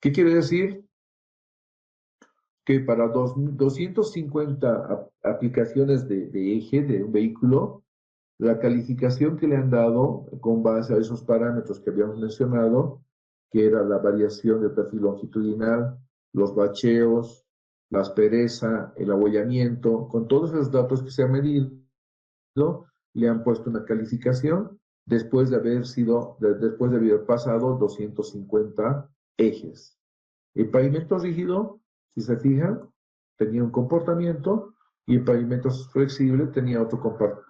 ¿Qué quiere decir? Que para 250 aplicaciones de eje de un vehículo, la calificación que le han dado con base a esos parámetros que habíamos mencionado, que era la variación del perfil longitudinal, los bacheos, la aspereza, el abollamiento, con todos esos datos que se han medido, le han puesto una calificación después de haber pasado 250 ejes. El pavimento rígido, si se fijan, tenía un comportamiento y el pavimento flexible tenía otro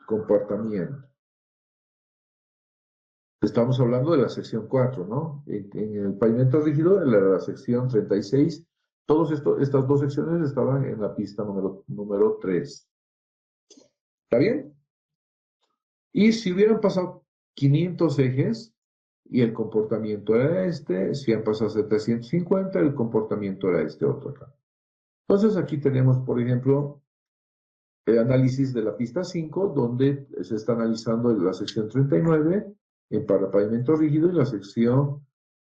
comportamiento. Estamos hablando de la sección 4, ¿no? En el pavimento rígido, en la sección 36, estas dos secciones estaban en la pista número 3. ¿Está bien? Y si hubieran pasado 500 ejes y el comportamiento era este, si han pasado 750, el comportamiento era este otro acá. Entonces aquí tenemos, por ejemplo, el análisis de la pista 5, donde se está analizando la sección 39 para pavimento rígido y la sección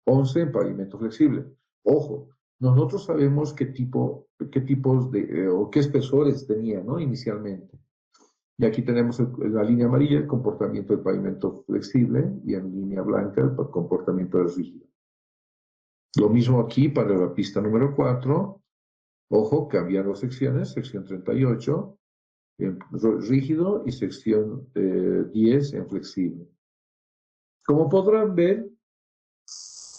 11 en pavimento flexible. Ojo, nosotros sabemos qué tipos o qué espesores tenía, ¿no? Inicialmente. Y aquí tenemos la línea amarilla, el comportamiento del pavimento flexible, y en línea blanca el comportamiento del rígido. Lo mismo aquí para la pista número 4. Ojo, cambiando secciones, sección 38 en rígido y sección 10 en flexible. Como podrán ver,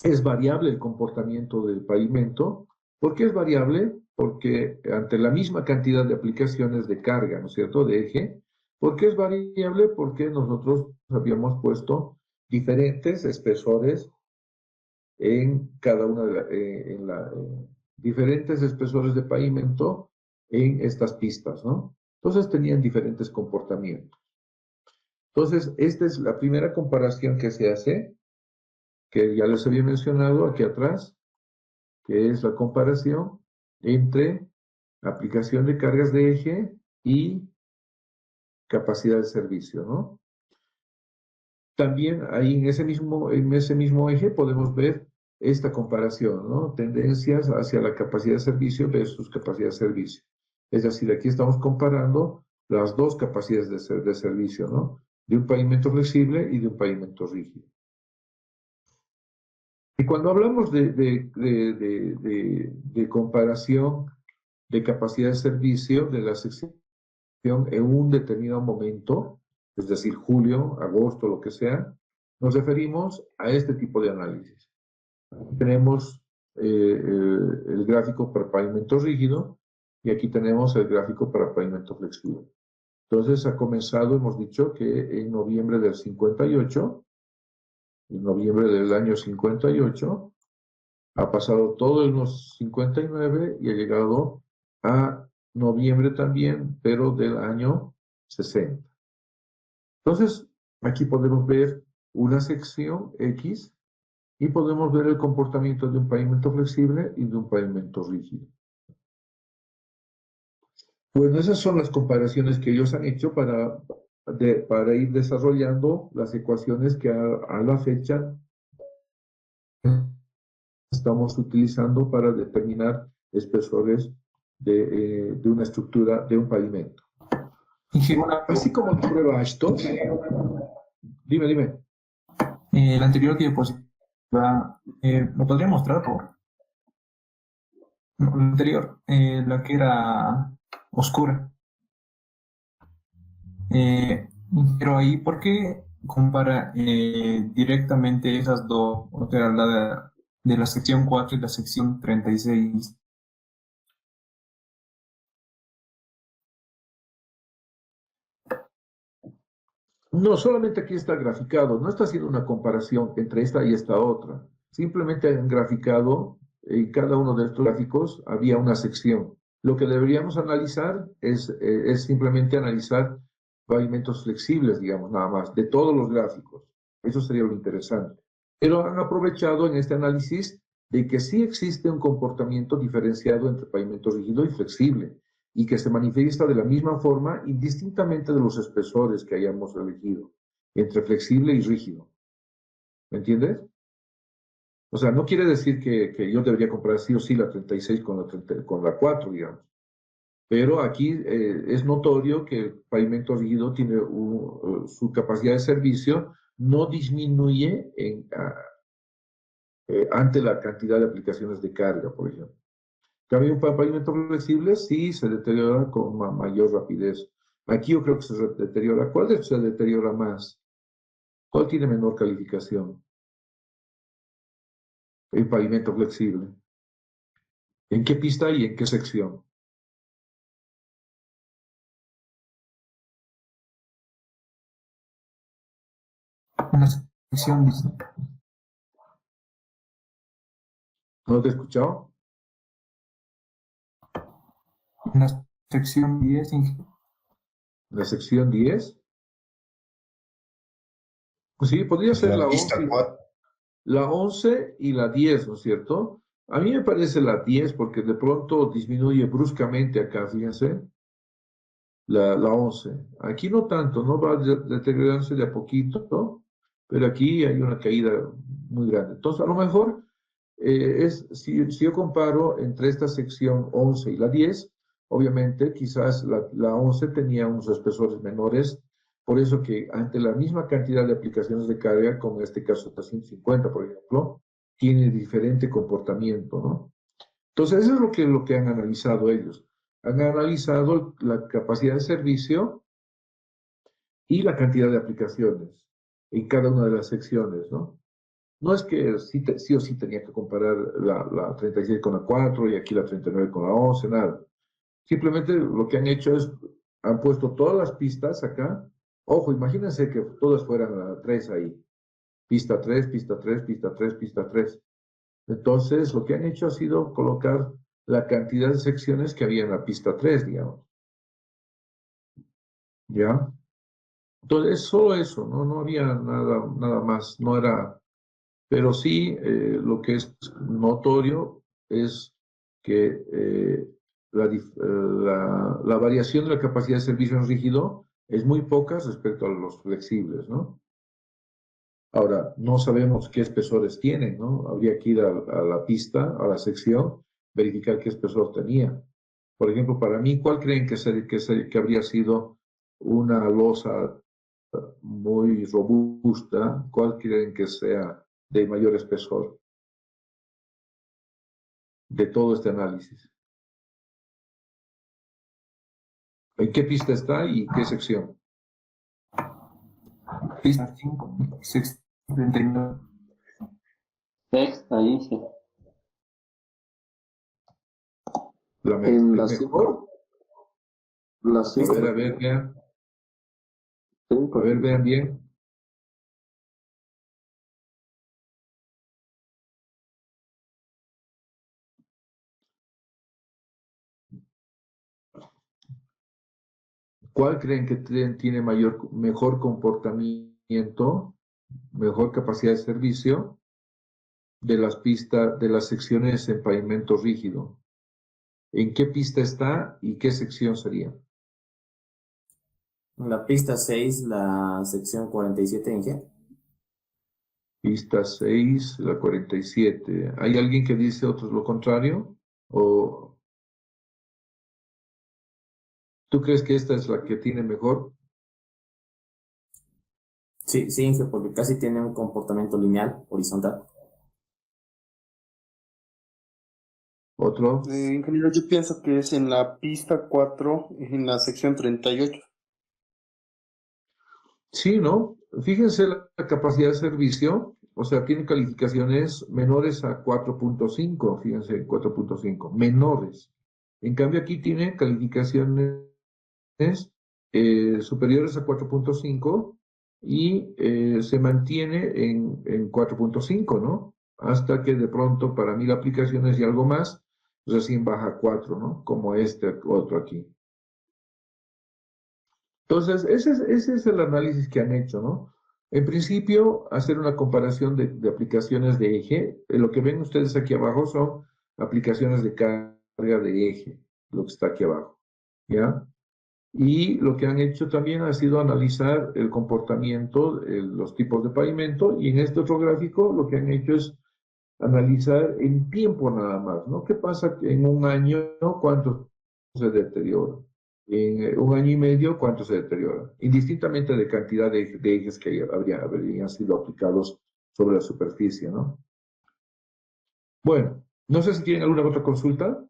es variable el comportamiento del pavimento. ¿Por qué es variable? Porque ante la misma cantidad de aplicaciones de carga, ¿no es cierto?, de eje. ¿Por qué es variable? Porque nosotros habíamos puesto diferentes espesores en cada una de diferentes espesores de pavimento en estas pistas, ¿no? Entonces tenían diferentes comportamientos. Entonces, esta es la primera comparación que se hace, que ya les había mencionado aquí atrás, que es la comparación entre aplicación de cargas de eje y capacidad de servicio, ¿no? También ahí en ese mismo eje podemos ver esta comparación, ¿no? Tendencias hacia la capacidad de servicio versus capacidad de servicio. Es decir, aquí estamos comparando las dos capacidades de servicio, ¿no? De un pavimento flexible y de un pavimento rígido. Y cuando hablamos de comparación de capacidad de servicio de la sección en un determinado momento, es decir, julio, agosto, lo que sea, nos referimos a este tipo de análisis. Tenemos el gráfico para pavimento rígido, Y aquí tenemos el gráfico para pavimento flexible. Entonces ha comenzado, hemos dicho que en noviembre del 58, en noviembre del año 58, ha pasado todo en los 59 y ha llegado a noviembre también, pero del año 60. Entonces, aquí podemos ver una sección X y podemos ver el comportamiento de un pavimento flexible y de un pavimento rígido. Bueno, esas son las comparaciones que ellos han hecho para ir desarrollando las ecuaciones que a la fecha estamos utilizando para determinar espesores de una estructura, de un pavimento. Así como la prueba esto, dime. La anterior diapositiva, ¿lo podría mostrar, por favor? No, la anterior, la que era oscura. Pero ahí, ¿por qué compara directamente esas dos? O sea, la de la sección 4 y la sección 36. No, solamente aquí está graficado, no está haciendo una comparación entre esta y esta otra. Simplemente han graficado, en cada uno de estos gráficos había una sección. Lo que deberíamos analizar es simplemente analizar pavimentos flexibles, digamos, nada más, de todos los gráficos. Eso sería lo interesante. Pero han aprovechado en este análisis de que sí existe un comportamiento diferenciado entre pavimento rígido y flexible, y que se manifiesta de la misma forma indistintamente de los espesores que hayamos elegido, entre flexible y rígido. ¿Me entiendes? O sea, no quiere decir que yo debería comparar sí o sí la 36 con la 4, digamos. Pero aquí es notorio que el pavimento rígido tiene su capacidad de servicio no disminuye ante la cantidad de aplicaciones de carga, por ejemplo. Cambio, un pavimento flexible sí se deteriora con mayor rapidez. Aquí yo creo que se deteriora. ¿Cuál se deteriora más? ¿Cuál tiene menor calificación? El pavimento flexible. ¿En qué pista y en qué sección? Una sección, ¿No te he escuchado? una sección 10. ¿La sección 10? Pues sí, podría ser la 11, la 11 y la 10, ¿no es cierto? A mí me parece la 10 porque de pronto disminuye bruscamente acá, fíjense, la 11. Aquí no tanto, no va deteriorándose de a poquito, ¿no? Pero aquí hay una caída muy grande. Entonces, a lo mejor, si yo comparo entre esta sección 11 y la 10, obviamente quizás la 11 tenía unos espesores menores, por eso que ante la misma cantidad de aplicaciones de carga, como en este caso 350, por ejemplo, tiene diferente comportamiento, ¿no? Entonces, eso es lo que han analizado ellos. Han analizado la capacidad de servicio y la cantidad de aplicaciones en cada una de las secciones, ¿no? No es que sí o sí tenía que comparar la 36 con la 4 y aquí la 39 con la 11, nada. Simplemente lo que han hecho es, han puesto todas las pistas acá. Ojo, imagínense que todas fueran la 3 ahí. Pista 3, pista 3, pista 3, pista 3. Entonces, lo que han hecho ha sido colocar la cantidad de secciones que había en la pista 3, digamos. ¿Ya? Entonces, solo eso, no había nada más, no era... Pero sí, lo que es notorio es que la variación de la capacidad de servicio en rígido es muy poca respecto a los flexibles, ¿no? Ahora, no sabemos qué espesores tienen, ¿no? Habría que ir a la pista, a la sección, verificar qué espesor tenía. Por ejemplo, para mí, ¿cuál creen que habría sido una losa muy robusta? ¿Cuál creen que sea de mayor espesor de todo este análisis? ¿En qué pista está y qué sección? Pista 5, sección 39. Sexta, dice. En la mejor. 5, la A 5, ver, vean. A ver, vean bien. ¿Cuál creen que tiene mejor comportamiento, mejor capacidad de servicio de las pistas, de las secciones en pavimento rígido? ¿En qué pista está y qué sección sería? En la pista 6, la sección 47 en G. Pista 6, la 47. ¿Hay alguien que dice otro lo contrario? ¿O tú crees que esta es la que tiene mejor? Sí, sí, en G, porque casi tiene un comportamiento lineal, horizontal. ¿Otro? Ingeniero, yo pienso que es en la pista 4, en la sección 38. Sí, ¿no? Fíjense la capacidad de servicio, o sea, tiene calificaciones menores a 4.5, fíjense, 4.5, menores. En cambio, aquí tiene calificaciones superiores a 4.5 y se mantiene en 4.5, ¿no? Hasta que de pronto para 1000 aplicaciones y algo más, recién baja a 4, ¿no? Como este otro aquí. Entonces, ese es el análisis que han hecho, ¿no? En principio, hacer una comparación de aplicaciones de eje. Lo que ven ustedes aquí abajo son aplicaciones de carga de eje, lo que está aquí abajo, ¿ya? Y lo que han hecho también ha sido analizar el comportamiento, los tipos de pavimento, y en este otro gráfico lo que han hecho es analizar en tiempo nada más, ¿no? ¿Qué pasa en un año? ¿Cuánto se deteriora? En un año y medio, ¿cuánto se deteriora? Indistintamente de cantidad de ejes que habrían sido aplicados sobre la superficie, ¿no? Bueno, no sé si tienen alguna otra consulta.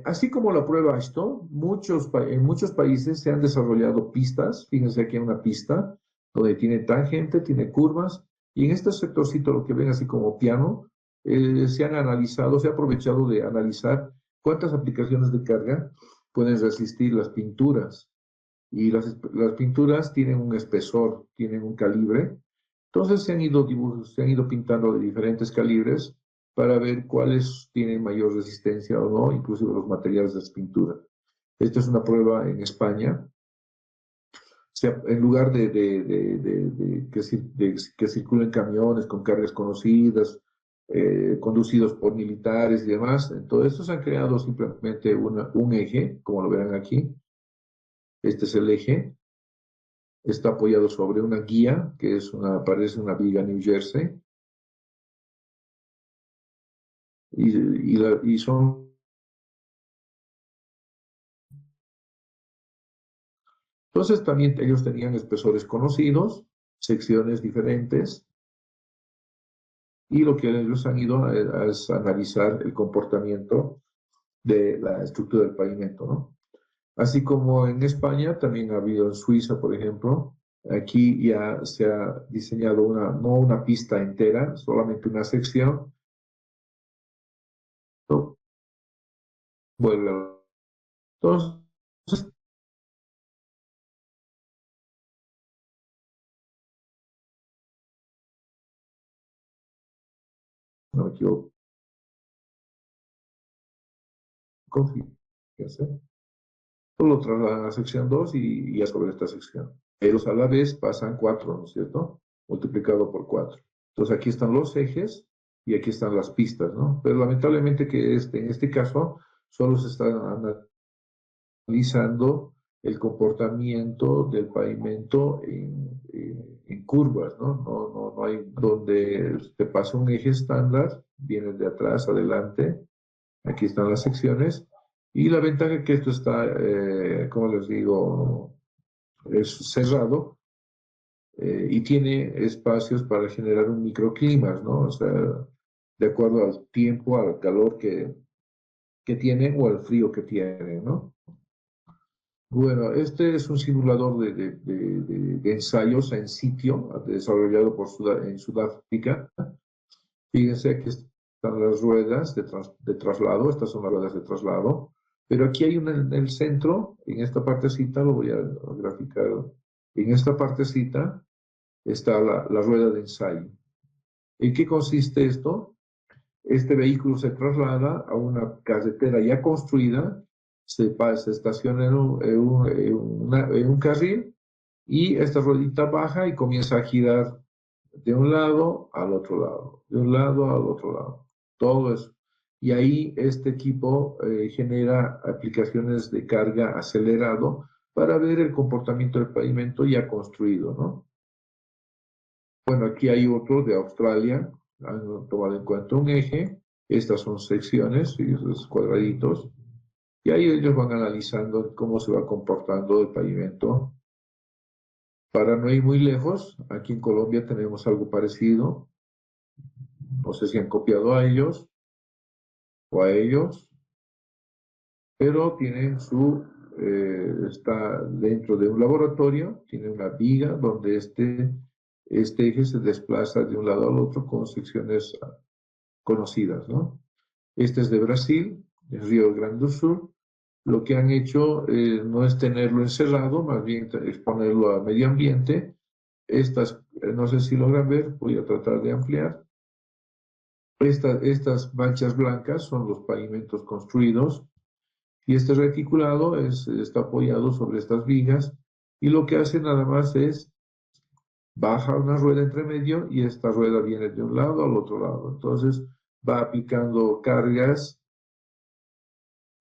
Así como la prueba esto, en muchos países se han desarrollado pistas. Fíjense aquí en una pista donde tiene tangente, tiene curvas, y en este sectorcito, lo que ven así como piano, se ha aprovechado de analizar cuántas aplicaciones de carga pueden resistir las pinturas. Y las pinturas tienen un espesor, tienen un calibre. Entonces se han ido pintando de diferentes calibres para ver cuáles tienen mayor resistencia o no, inclusive los materiales de las pinturas. Esta es una prueba en España. O sea, en lugar que circulen camiones con cargas conocidas, conducidos por militares y demás, en todo esto se han creado simplemente un eje, como lo verán aquí. Este es el eje. Está apoyado sobre una guía, que parece una viga New Jersey. Y son. Entonces también ellos tenían espesores conocidos, secciones diferentes, y lo que ellos han ido es analizar el comportamiento de la estructura del pavimento, ¿no? Así como en España, también ha habido en Suiza, por ejemplo, aquí ya se ha diseñado no una pista entera, solamente una sección. Bueno, entonces, no me equivoco, fíjense, lo trasladan a la sección 2 y ya sobre esta sección. Ellos a la vez pasan 4, ¿no es cierto? Multiplicado por 4. Entonces aquí están los ejes y aquí están las pistas, ¿no? Pero lamentablemente que en este caso solo se está analizando el comportamiento del pavimento en curvas, ¿no? No hay donde te pasa un eje estándar, viene de atrás, adelante, aquí están las secciones, y la ventaja es que esto está, como les digo, es cerrado y tiene espacios para generar un microclima, ¿no? O sea, de acuerdo al tiempo, al calor que tiene o al frío que tiene, ¿no? Bueno, este es un simulador de ensayos en sitio desarrollado en Sudáfrica. Fíjense que están las ruedas de traslado, estas son las ruedas de traslado, pero aquí hay una en el centro, en esta partecita, lo voy a graficar, en esta partecita está la rueda de ensayo. ¿En qué consiste esto? Este vehículo se traslada a una carretera ya construida, se estaciona en un carril y esta ruedita baja y comienza a girar de un lado al otro lado, de un lado al otro lado, todo eso. Y ahí este equipo genera aplicaciones de carga acelerado para ver el comportamiento del pavimento ya construido, ¿no? Bueno, aquí hay otro de Australia, han tomado en cuenta un eje, estas son secciones, y esos cuadraditos, y ahí ellos van analizando cómo se va comportando el pavimento. Para no ir muy lejos, aquí en Colombia tenemos algo parecido, no sé si han copiado a ellos o a ellos, pero tienen está dentro de un laboratorio, tiene una viga donde este eje se desplaza de un lado al otro con secciones conocidas, ¿no? Este es de Brasil, en Río Grande do Sur. Lo que han hecho no es tenerlo encerrado, más bien exponerlo a medio ambiente. Estas, no sé si logran ver, voy a tratar de ampliar. Estas manchas blancas son los pavimentos construidos y este reticulado está apoyado sobre estas vigas y lo que hace nada más es baja una rueda entre medio y esta rueda viene de un lado al otro lado. Entonces va aplicando cargas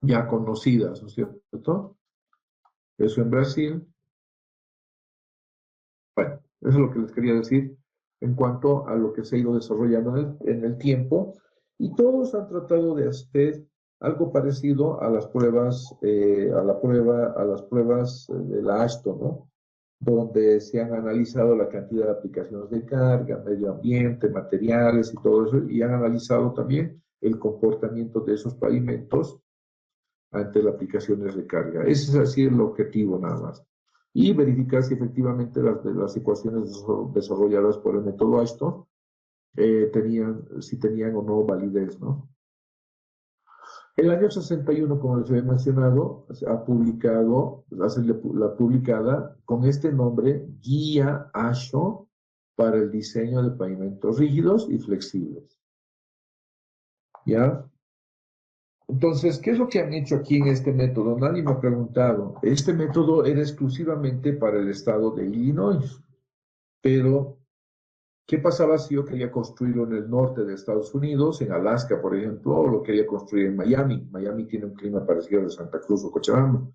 ya conocidas, ¿no es cierto? Eso en Brasil. Bueno, eso es lo que les quería decir en cuanto a lo que se ha ido desarrollando en el tiempo. Y todos han tratado de hacer algo parecido a las pruebas, a las pruebas de la AASHTO, ¿no? Donde se han analizado la cantidad de aplicaciones de carga, medio ambiente, materiales y todo eso, y han analizado también el comportamiento de esos pavimentos ante las aplicaciones de carga. Ese es así el objetivo nada más. Y verificar si efectivamente las ecuaciones desarrolladas por el método AASHTO si tenían o no validez, ¿no? El año 61, como les había mencionado, ha publicado, la publicada con este nombre, Guía AASHTO para el diseño de pavimentos rígidos y flexibles. ¿Ya? Entonces, ¿qué es lo que han hecho aquí en este método? Nadie me ha preguntado. Este método era exclusivamente para el estado de Illinois. Pero, ¿qué pasaba si yo quería construirlo en el norte de Estados Unidos, en Alaska, por ejemplo, o lo quería construir en Miami? Miami tiene un clima parecido al de Santa Cruz o Cochabamba.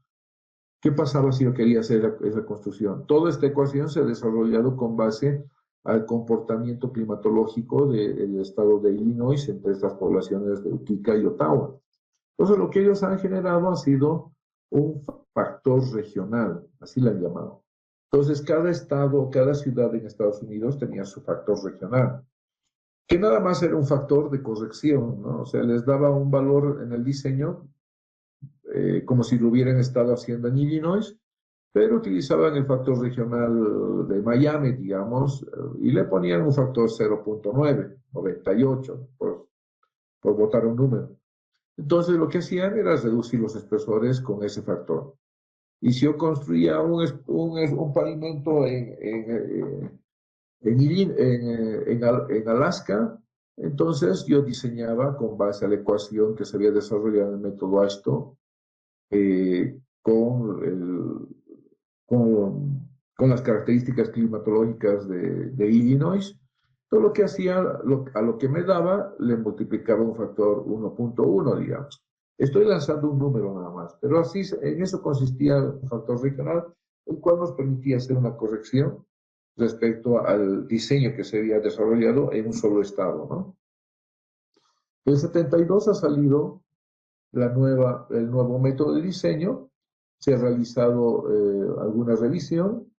¿Qué pasaba si yo quería hacer esa construcción? Toda esta ecuación se ha desarrollado con base al comportamiento climatológico del estado de Illinois entre estas poblaciones de Utica y Ottawa. Entonces, lo que ellos han generado ha sido un factor regional, así lo han llamado. Entonces, cada estado, cada ciudad en Estados Unidos tenía su factor regional, que nada más era un factor de corrección, ¿no? O sea, les daba un valor en el diseño, como si lo hubieran estado haciendo en Illinois, pero utilizaban el factor regional de Miami, digamos, y le ponían un factor 0.9, 98, por botar un número. Entonces, lo que hacían era reducir los espesores con ese factor. Y si yo construía un pavimento en Alaska, entonces yo diseñaba con base a la ecuación que se había desarrollado en el método AASHTO con las características climatológicas de Illinois. Todo lo que hacía, a lo que me daba, le multiplicaba un factor 1.1, digamos. Estoy lanzando un número nada más, pero así, en eso consistía un factor regional, el cual nos permitía hacer una corrección respecto al diseño que se había desarrollado en un solo estado, ¿no? En el 72 ha salido el nuevo método de diseño, se ha realizado alguna revisión,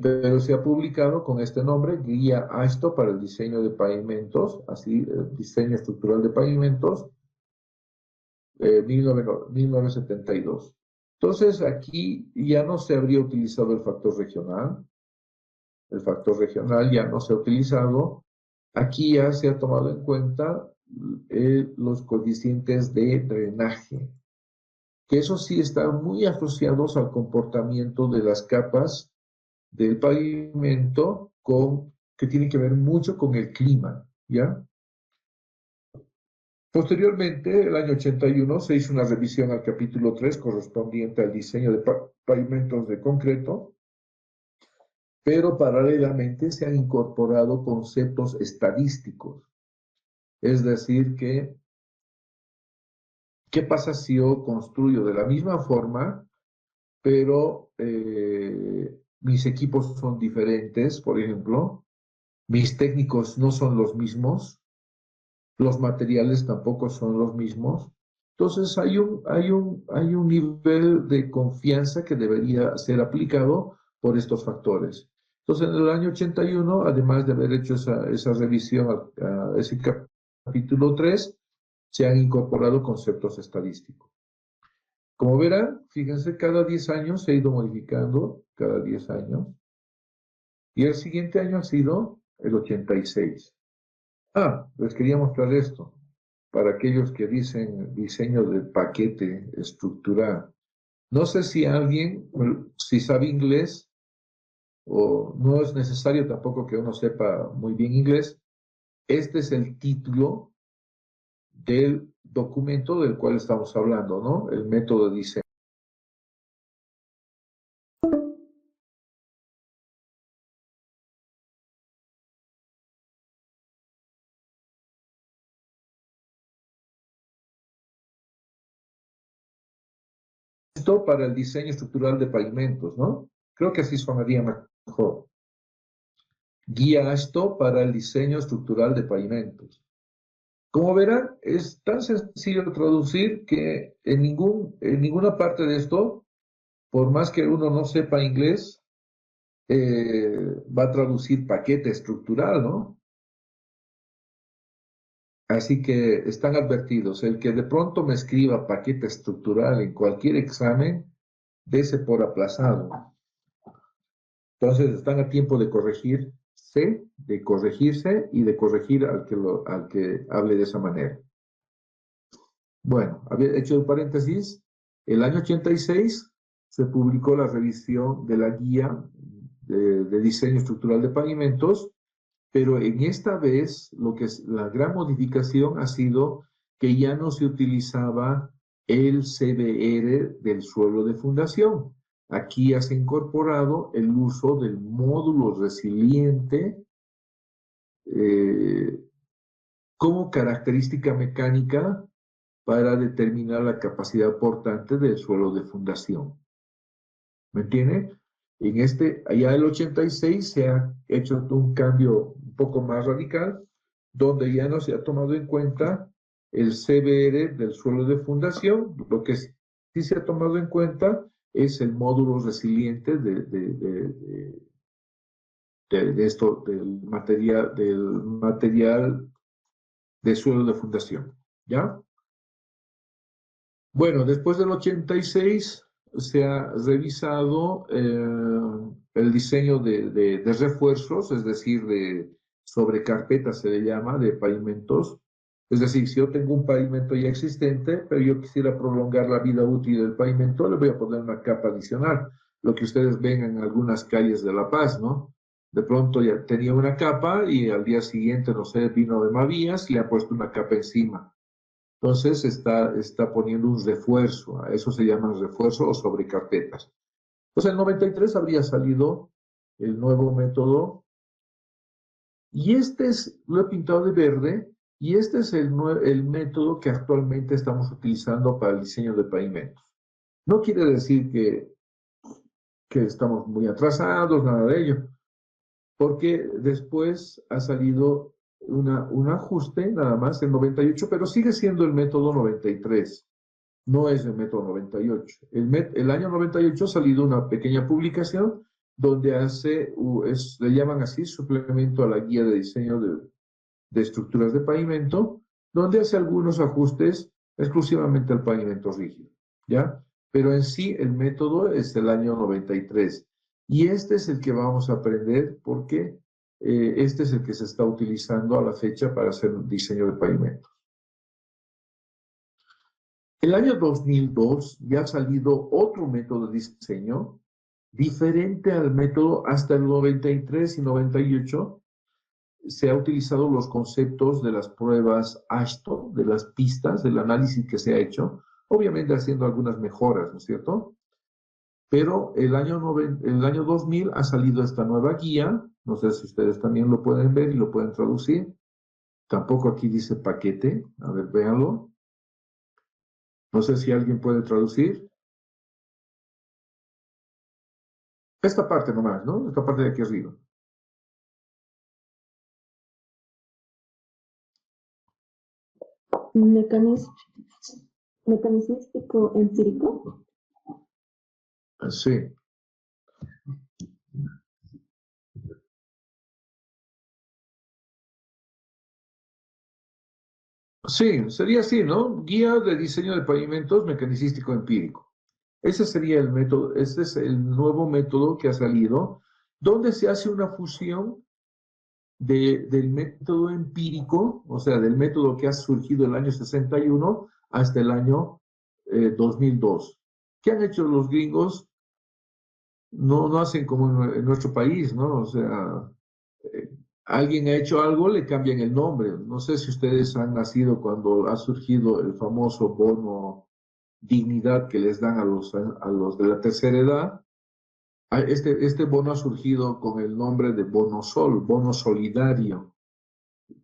pero se ha publicado con este nombre, Guía AASHTO para el diseño de pavimentos, así, diseño estructural de pavimentos, 1972. Entonces, aquí ya no se habría utilizado el factor regional ya no se ha utilizado, Aquí ya se ha tomado en cuenta los coeficientes de drenaje, que eso sí están muy asociados al comportamiento de las capas del pavimento que tiene que ver mucho con el clima, ¿ya? Posteriormente, el año 81, se hizo una revisión al capítulo 3 correspondiente al diseño de pavimentos de concreto, pero paralelamente se han incorporado conceptos estadísticos. Es decir, que, ¿qué pasa si yo construyo de la misma forma, pero mis equipos son diferentes, por ejemplo, mis técnicos no son los mismos, los materiales tampoco son los mismos? Entonces hay un nivel de confianza que debería ser aplicado por estos factores. Entonces en el año 81, además de haber hecho esa revisión a ese capítulo 3, se han incorporado conceptos estadísticos. Como verán, fíjense, cada 10 años se ha ido modificando, cada 10 años, y el siguiente año ha sido el 86. Les quería mostrar esto, para aquellos que dicen diseño de paquete estructural. No sé si alguien, si sabe inglés, o no es necesario tampoco que uno sepa muy bien inglés. Este es el título del documento del cual estamos hablando, ¿no? El método de diseño. Esto para el diseño estructural de pavimentos, ¿no? Creo que así sonaría mejor. Guía esto para el diseño estructural de pavimentos. Como verán, es tan sencillo traducir que en ninguna parte de esto, por más que uno no sepa inglés, va a traducir paquete estructural, ¿no? Así que están advertidos. El que de pronto me escriba paquete estructural en cualquier examen, dese por aplazado. Entonces están a tiempo de corregirse y de corregir al que hable de esa manera. Bueno, había hecho el paréntesis. El año 86 se publicó la revisión de la guía de diseño estructural de pavimentos, pero en esta vez lo que es la gran modificación ha sido que ya no se utilizaba el CBR del suelo de fundación. Aquí ya se ha incorporado el uso del módulo resiliente como característica mecánica para determinar la capacidad portante del suelo de fundación. ¿Me entiende? Allá el 86 se ha hecho un cambio un poco más radical, donde ya no se ha tomado en cuenta el CBR del suelo de fundación. Lo que sí se ha tomado en cuenta es el módulo resiliente del material de suelo de fundación. ¿Ya? Bueno, después del 86 se ha revisado el diseño de refuerzos, es decir, de sobrecarpeta se le llama, de pavimentos. Es decir, si yo tengo un pavimento ya existente, pero yo quisiera prolongar la vida útil del pavimento, le voy a poner una capa adicional. Lo que ustedes ven en algunas calles de La Paz, ¿no? De pronto ya tenía una capa y al día siguiente, no sé, vino de Mavías y le ha puesto una capa encima. Entonces está poniendo un refuerzo, a eso se llaman refuerzo o sobrecarpetas. Entonces en el 93 habría salido el nuevo método, y lo he pintado de verde, y este es el método que actualmente estamos utilizando para el diseño de pavimentos. No quiere decir que estamos muy atrasados, nada de ello, porque después ha salido un ajuste nada más en 98, pero sigue siendo el método 93, no es el método 98. El año 98 ha salido una pequeña publicación donde le llaman así, suplemento a la guía de diseño de estructuras de pavimento, donde hace algunos ajustes exclusivamente al pavimento rígido, ¿ya? Pero en sí el método es del año 93. Y este es el que vamos a aprender porque este es el que se está utilizando a la fecha para hacer diseño de pavimentos. El año 2002 ya ha salido otro método de diseño diferente al método. Hasta el 93 y 98 se ha utilizado los conceptos de las pruebas Ashton, de las pistas, del análisis que se ha hecho, obviamente haciendo algunas mejoras, ¿no es cierto? Pero el año 2000 ha salido esta nueva guía, no sé si ustedes también lo pueden ver y lo pueden traducir. Tampoco aquí dice paquete, a ver, véanlo. No sé si alguien puede traducir. Esta parte nomás, ¿no? Esta parte de aquí arriba. Mecanicístico empírico. Sí. Sí, sería así, ¿no? Guía de diseño de pavimentos mecanicístico empírico. Ese sería el método, este es el nuevo método que ha salido, donde se hace una fusión del método empírico, o sea, del método que ha surgido el año 61 hasta el año 2002. ¿Qué han hecho los gringos? No hacen como en nuestro país, ¿no? O sea, alguien ha hecho algo, le cambian el nombre. No sé si ustedes han nacido cuando ha surgido el famoso bono dignidad que les dan a los de la tercera edad. Este bono ha surgido con el nombre de bono sol, bono solidario.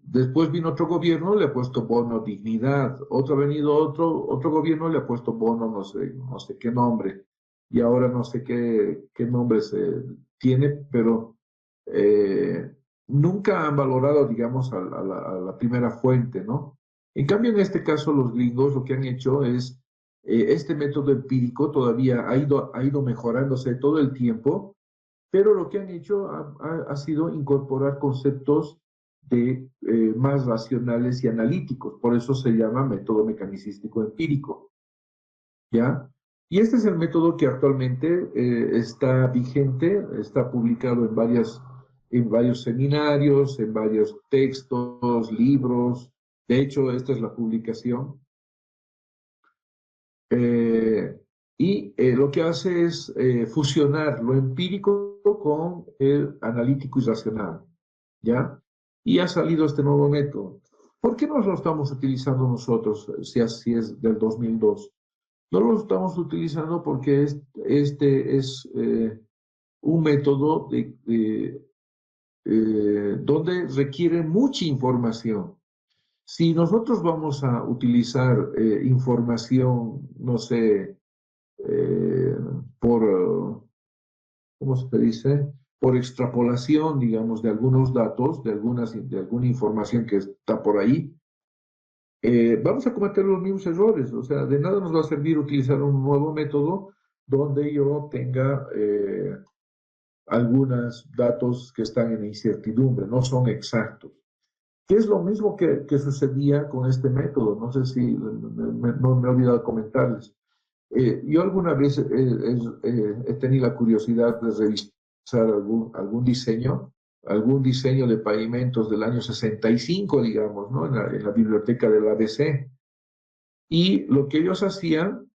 Después vino otro gobierno, le ha puesto bono dignidad. Ha venido otro gobierno, le ha puesto bono no sé qué nombre. Y ahora no sé qué nombre se tiene, pero nunca han valorado, digamos, a la primera fuente, ¿no? En cambio, en este caso, los gringos lo que han hecho es, este método empírico todavía ha ido mejorándose todo el tiempo, pero lo que han hecho ha sido incorporar conceptos más racionales y analíticos. Por eso se llama método mecanicístico empírico, ¿ya? Y este es el método que actualmente está vigente, está publicado en varios seminarios, en varios textos, libros. De hecho, esta es la publicación. Lo que hace es fusionar lo empírico con el analítico y racional, ¿ya? Y ha salido este nuevo método. ¿Por qué no lo estamos utilizando nosotros, si así es del 2002? No lo estamos utilizando porque este es un método donde requiere mucha información. Si nosotros vamos a utilizar información, no sé, ¿cómo se dice? Por extrapolación, digamos, de algunos datos, de alguna información que está por ahí, vamos a cometer los mismos errores. O sea, de nada nos va a servir utilizar un nuevo método donde yo tenga algunos datos que están en incertidumbre, no son exactos. Que es lo mismo que sucedía con este método. No sé si no me he olvidado comentarles. Yo alguna vez he tenido la curiosidad de revisar algún diseño de pavimentos del año 65, digamos, ¿no? En la biblioteca del ABC. Y lo que ellos hacían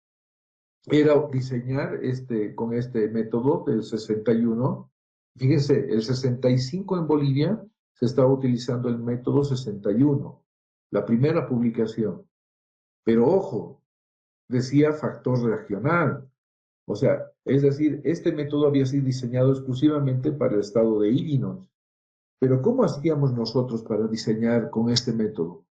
era diseñar con este método del 61. Fíjense, el 65 en Bolivia se estaba utilizando el método 61, la primera publicación. Pero ojo, decía factor regional. O sea, es decir, este método había sido diseñado exclusivamente para el estado de Illinois. Pero ¿cómo hacíamos nosotros para diseñar con este método?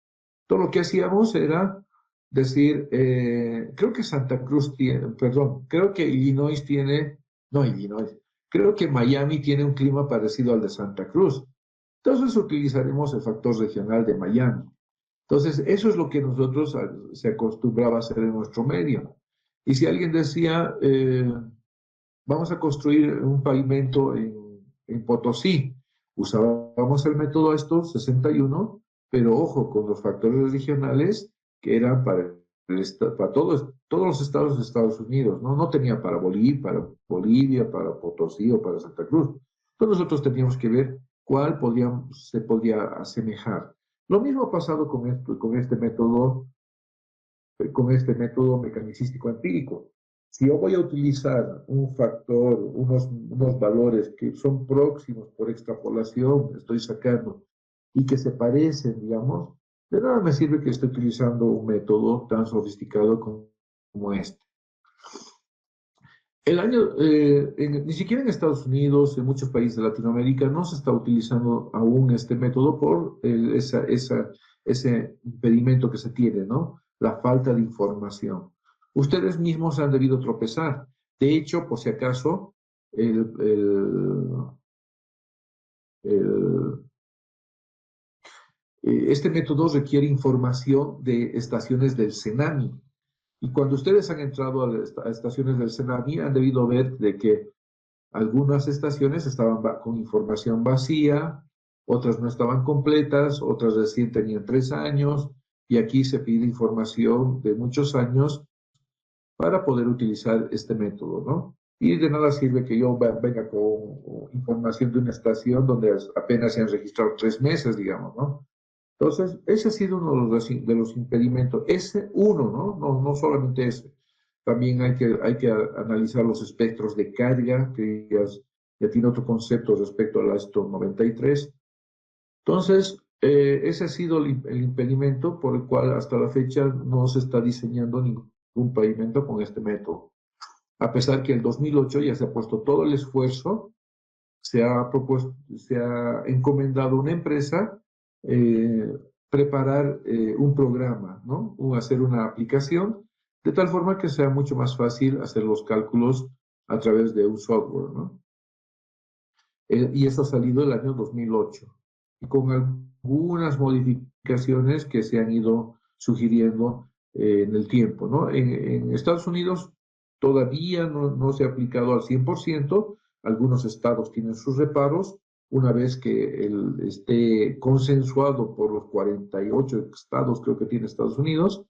Todo lo que hacíamos era decir, creo que Santa Cruz tiene, perdón, creo que Illinois tiene, no Illinois, creo que Miami tiene un clima parecido al de Santa Cruz. Entonces utilizaremos el factor regional de Miami. Entonces, eso es lo que nosotros se acostumbraba a hacer en nuestro medio. Y si alguien decía, vamos a construir un pavimento en Potosí, usábamos el método 61, pero ojo, con los factores regionales que eran para todos los estados de Estados Unidos, ¿no? No tenía para Bolivia, para Potosí o para Santa Cruz. Entonces nosotros teníamos que ver cuál se podría asemejar. Lo mismo ha pasado con este método mecanicístico empírico. Si yo voy a utilizar un factor, unos valores que son próximos por extrapolación, estoy sacando, y que se parecen, digamos, de nada me sirve que esté utilizando un método tan sofisticado como este. Ni siquiera en Estados Unidos, en muchos países de Latinoamérica, no se está utilizando aún este método por ese impedimento que se tiene, ¿no? La falta de información. Ustedes mismos han debido tropezar. De hecho, por si acaso, este método requiere información de estaciones del CENAMI. Y cuando ustedes han entrado a estaciones del CENAMI, han debido ver de que algunas estaciones estaban con información vacía, otras no estaban completas, otras recién tenían 3 años, y aquí se pide información de muchos años para poder utilizar este método, ¿no? Y de nada sirve que yo venga con información de una estación donde apenas se han registrado 3 meses, digamos, ¿no? Entonces, ese ha sido uno de los impedimentos. Ese uno, ¿no? No solamente ese. También hay que analizar los espectros de carga, que ya tiene otro concepto respecto al ASTO 93. Entonces, ese ha sido el impedimento por el cual hasta la fecha no se está diseñando ningún pavimento con este método. A pesar que en el 2008 ya se ha puesto todo el esfuerzo, se ha encomendado a una empresa preparar un programa, ¿no? Hacer una aplicación, de tal forma que sea mucho más fácil hacer los cálculos a través de un software, ¿no? Y eso ha salido el año 2008, y con algunas modificaciones que se han ido sugiriendo en el tiempo, ¿no? En Estados Unidos todavía no se ha aplicado al 100%, algunos estados tienen sus reparos. Una vez que esté consensuado por los 48 estados, creo que tiene Estados Unidos,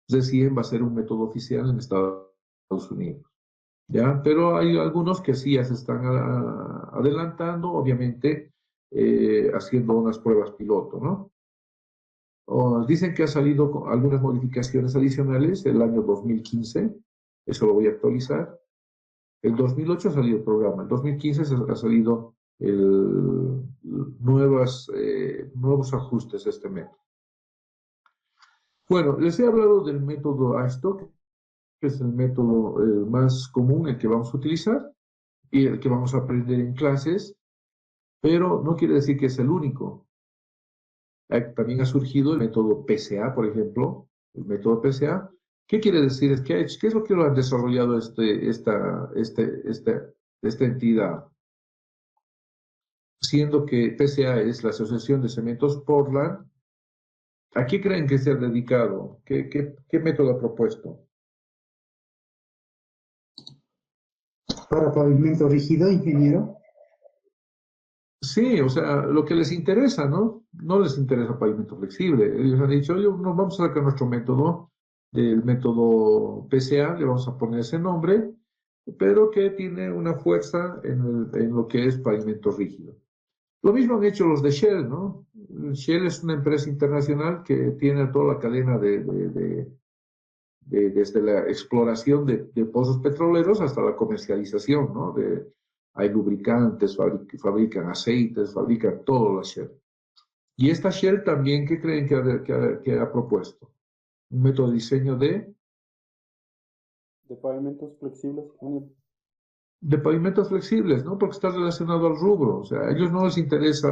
recién va a ser un método oficial en Estados Unidos, ¿ya? Pero hay algunos que sí ya se están adelantando, obviamente, haciendo unas pruebas piloto, ¿no? Dicen que ha salido con algunas modificaciones adicionales el año 2015, eso lo voy a actualizar. El 2008 ha salido el programa, el 2015 ha salido nuevos ajustes a este método. Bueno, les he hablado del método ASTO, que es el método más común, el que vamos a utilizar y el que vamos a aprender en clases, pero no quiere decir que es el único. También ha surgido el método PCA, por ejemplo, el método PCA. ¿Qué quiere decir? ¿Qué es lo que lo han desarrollado esta entidad? Siendo que PCA es la Asociación de Cementos Portland, ¿a qué creen que se ha dedicado? ¿Qué método ha propuesto? Para pavimento rígido, ingeniero. Sí, o sea, lo que les interesa, ¿no? No les interesa pavimento flexible. Ellos han dicho, oye, nos vamos a sacar nuestro método, del método PCA, le vamos a poner ese nombre, pero que tiene una fuerza en lo que es pavimento rígido. Lo mismo han hecho los de Shell, ¿no? Shell es una empresa internacional que tiene toda la cadena desde la exploración de pozos petroleros hasta la comercialización, ¿no? Hay lubricantes, fabrican aceites, fabrican todo la Shell. Y esta Shell también, ¿qué creen que ha propuesto? Un método de diseño de pavimentos flexibles. De pavimentos flexibles, ¿no? Porque está relacionado al rubro. O sea, a ellos no les interesa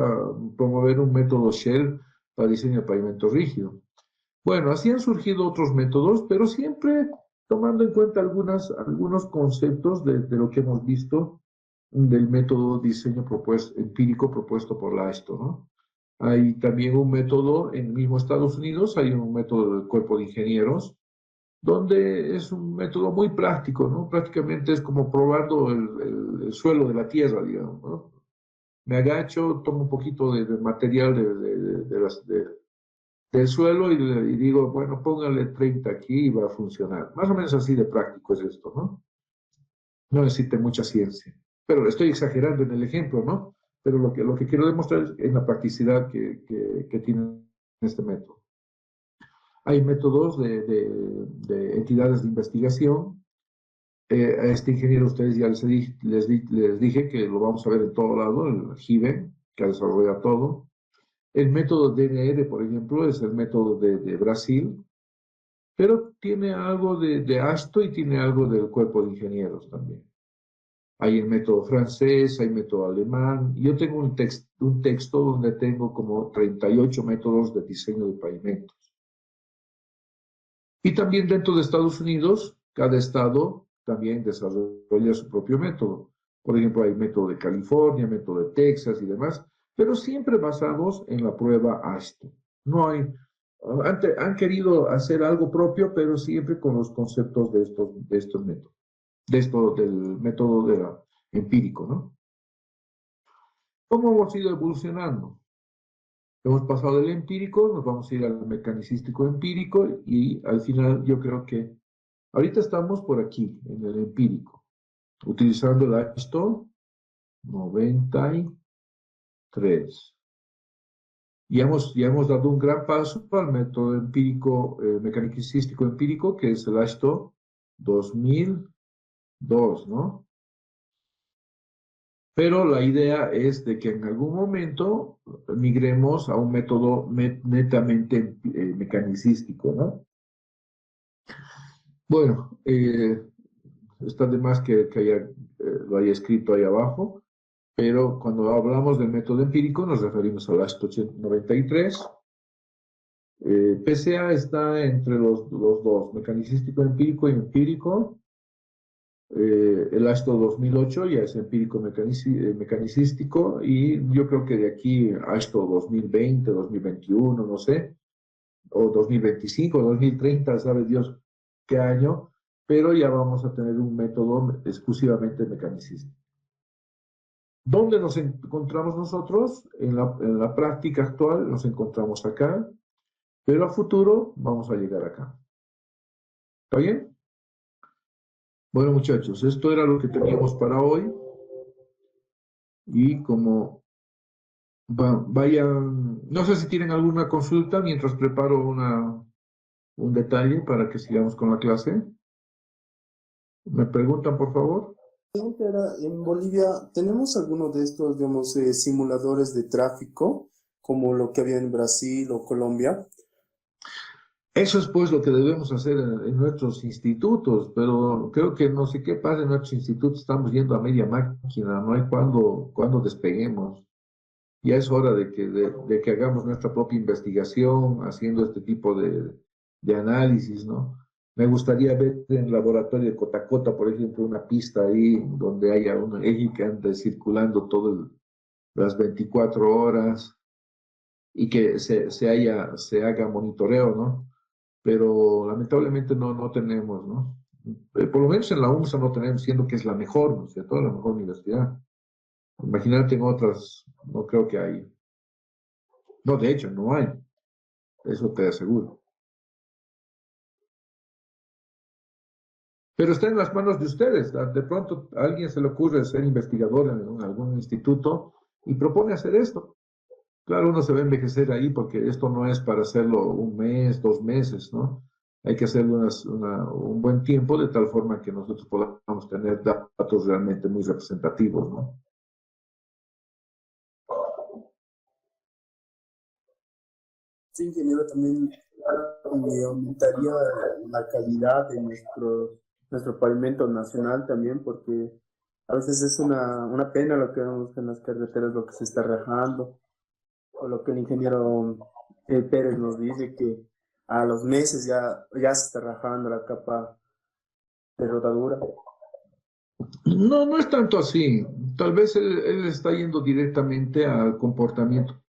promover un método Shell para diseño de pavimento rígido. Bueno, así han surgido otros métodos, pero siempre tomando en cuenta algunos conceptos de lo que hemos visto del método diseño empírico propuesto por la ASTO, ¿no? Hay también un método en mismo Estados Unidos, hay un método del cuerpo de ingenieros, donde es un método muy práctico, ¿no? Prácticamente es como probando el suelo de la tierra, digamos, ¿no? Me agacho, tomo un poquito de material del suelo y digo, bueno, póngale 30 aquí y va a funcionar. Más o menos así de práctico es esto, ¿no? No necesita mucha ciencia. Pero estoy exagerando en el ejemplo, ¿no? pero lo que quiero demostrar es la practicidad que tiene este método. Hay métodos de entidades de investigación. A este ingeniero ustedes ya les dije que lo vamos a ver en todo lado, el GIBE, que desarrolla todo. El método DNR, por ejemplo, es el método de Brasil, pero tiene algo de ASTO y tiene algo del cuerpo de ingenieros también. Hay el método francés, hay método alemán. Yo tengo un texto donde tengo como 38 métodos de diseño de pavimentos. Y también dentro de Estados Unidos, cada estado también desarrolla su propio método. Por ejemplo, hay método de California, método de Texas y demás, pero siempre basados en la prueba ASTO. No hay, han querido hacer algo propio, pero siempre con los conceptos de estos métodos. Del método empírico, ¿no? ¿Cómo hemos ido evolucionando? Hemos pasado del empírico, nos vamos a ir al mecanicístico empírico y al final yo creo que ahorita estamos por aquí, en el empírico, utilizando el ASTO 93. Ya hemos dado un gran paso al método empírico, mecanicístico empírico, que es el ASTO 2002, ¿no? Pero la idea es de que en algún momento migremos a un método netamente mecanicístico, ¿no? Bueno, está de más que lo haya escrito ahí abajo, pero cuando hablamos del método empírico nos referimos al ASTO 93. PCA está entre los dos, mecanicístico empírico y empírico. El ASTO 2008 ya es empírico mecanicístico y yo creo que de aquí ASTO 2020, 2021, no sé, o 2025, 2030, sabe Dios qué año, pero ya vamos a tener un método exclusivamente mecanicístico. ¿Dónde nos encontramos nosotros? En la práctica actual nos encontramos acá, pero a futuro vamos a llegar acá. ¿Está bien? Bueno, muchachos, esto era lo que teníamos para hoy. Y como vayan, no sé si tienen alguna consulta mientras preparo un detalle para que sigamos con la clase. ¿Me preguntan, por favor? En Bolivia, ¿tenemos alguno de estos, digamos, simuladores de tráfico, como lo que había en Brasil o Colombia? Eso es pues lo que debemos hacer en nuestros institutos, pero creo que no sé qué pasa en nuestros institutos, estamos yendo a media máquina, no hay cuando despeguemos. Ya es hora de que hagamos nuestra propia investigación, haciendo este tipo de análisis, ¿no? Me gustaría ver en el laboratorio de Cotacota, por ejemplo, una pista ahí donde haya un eje que ande circulando todas las 24 horas y que se haga monitoreo, ¿no? Pero lamentablemente no tenemos, ¿no? Por lo menos en la UNSA no tenemos, siendo que es la mejor, ¿no es cierto? La mejor universidad. Imagínate en otras, no creo que haya. No, de hecho, no hay. Eso te aseguro. Pero está en las manos de ustedes. De pronto a alguien se le ocurre ser investigador en algún instituto y propone hacer esto. Claro, uno se va a envejecer ahí porque esto no es para hacerlo un mes, 2 meses, ¿no? Hay que hacerlo un buen tiempo de tal forma que nosotros podamos tener datos realmente muy representativos, ¿no? Sí, ingeniero, también aumentaría la calidad de nuestro pavimento nacional también, porque a veces es una pena lo que vemos en las carreteras, lo que se está rajando, o lo que el ingeniero Pérez nos dice, que a los meses ya se está rajando la capa de rodadura. No es tanto así. Tal vez él está yendo directamente al comportamiento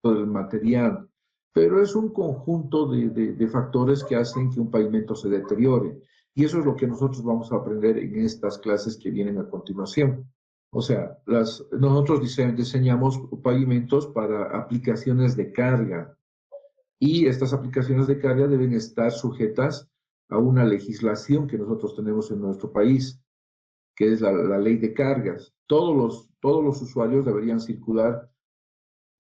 del material, pero es un conjunto de factores que hacen que un pavimento se deteriore. Y eso es lo que nosotros vamos a aprender en estas clases que vienen a continuación. O sea, nosotros diseñamos pavimentos para aplicaciones de carga y estas aplicaciones de carga deben estar sujetas a una legislación que nosotros tenemos en nuestro país, que es la ley de cargas. Todos los usuarios deberían circular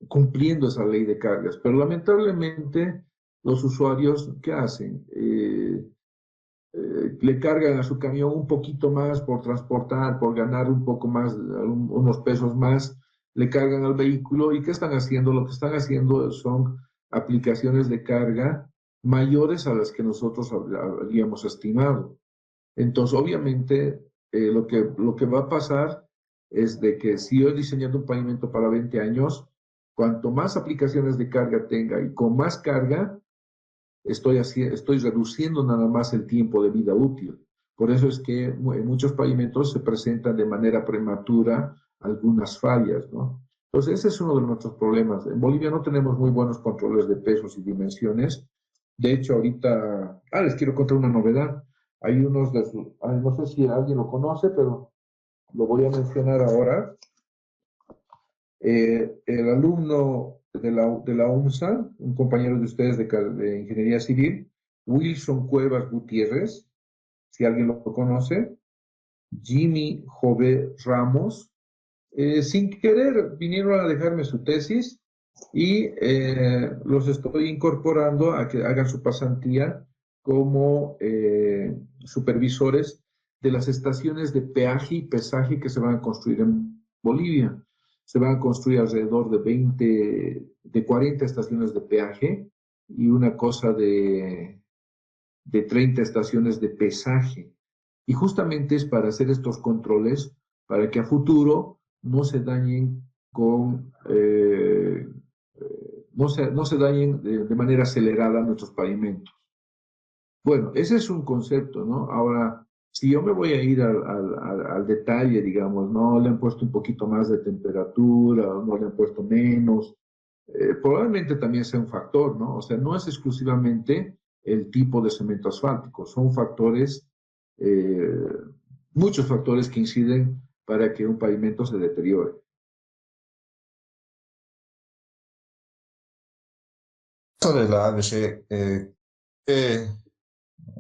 cumpliendo esa ley de cargas, pero lamentablemente los usuarios, ¿qué hacen? Le cargan a su camión un poquito más por transportar, por ganar un poco más, unos pesos más, le cargan al vehículo. ¿Y qué están haciendo? Lo que están haciendo son aplicaciones de carga mayores a las que nosotros habríamos estimado. Entonces, obviamente, lo que va a pasar es de que si yo he diseñado un pavimento para 20 años, cuanto más aplicaciones de carga tenga y con más carga, estoy reduciendo nada más el tiempo de vida útil. Por eso es que en muchos pavimentos se presentan de manera prematura algunas fallas, ¿no? Entonces, ese es uno de nuestros problemas. En Bolivia no tenemos muy buenos controles de pesos y dimensiones. De hecho, ahorita, les quiero contar una novedad. Hay unos no sé si alguien lo conoce, pero lo voy a mencionar ahora. El alumno de la UNSA, un compañero de ustedes de Ingeniería Civil, Wilson Cuevas Gutiérrez, si alguien lo conoce, Jimmy Jové Ramos, sin querer vinieron a dejarme su tesis y los estoy incorporando a que hagan su pasantía como supervisores de las estaciones de peaje y pesaje que se van a construir en Bolivia. Se van a construir alrededor de 40 estaciones de peaje y una cosa de 30 estaciones de pesaje. Y justamente es para hacer estos controles, para que a futuro no se dañen no se dañen de manera acelerada nuestros pavimentos. Bueno, ese es un concepto, ¿no? Ahora, si yo me voy a ir al detalle, digamos, no le han puesto un poquito más de temperatura, no le han puesto menos, probablemente también sea un factor, ¿no? O sea, no es exclusivamente el tipo de cemento asfáltico, son factores, muchos factores que inciden para que un pavimento se deteriore. Esto de la ABC, ¿qué,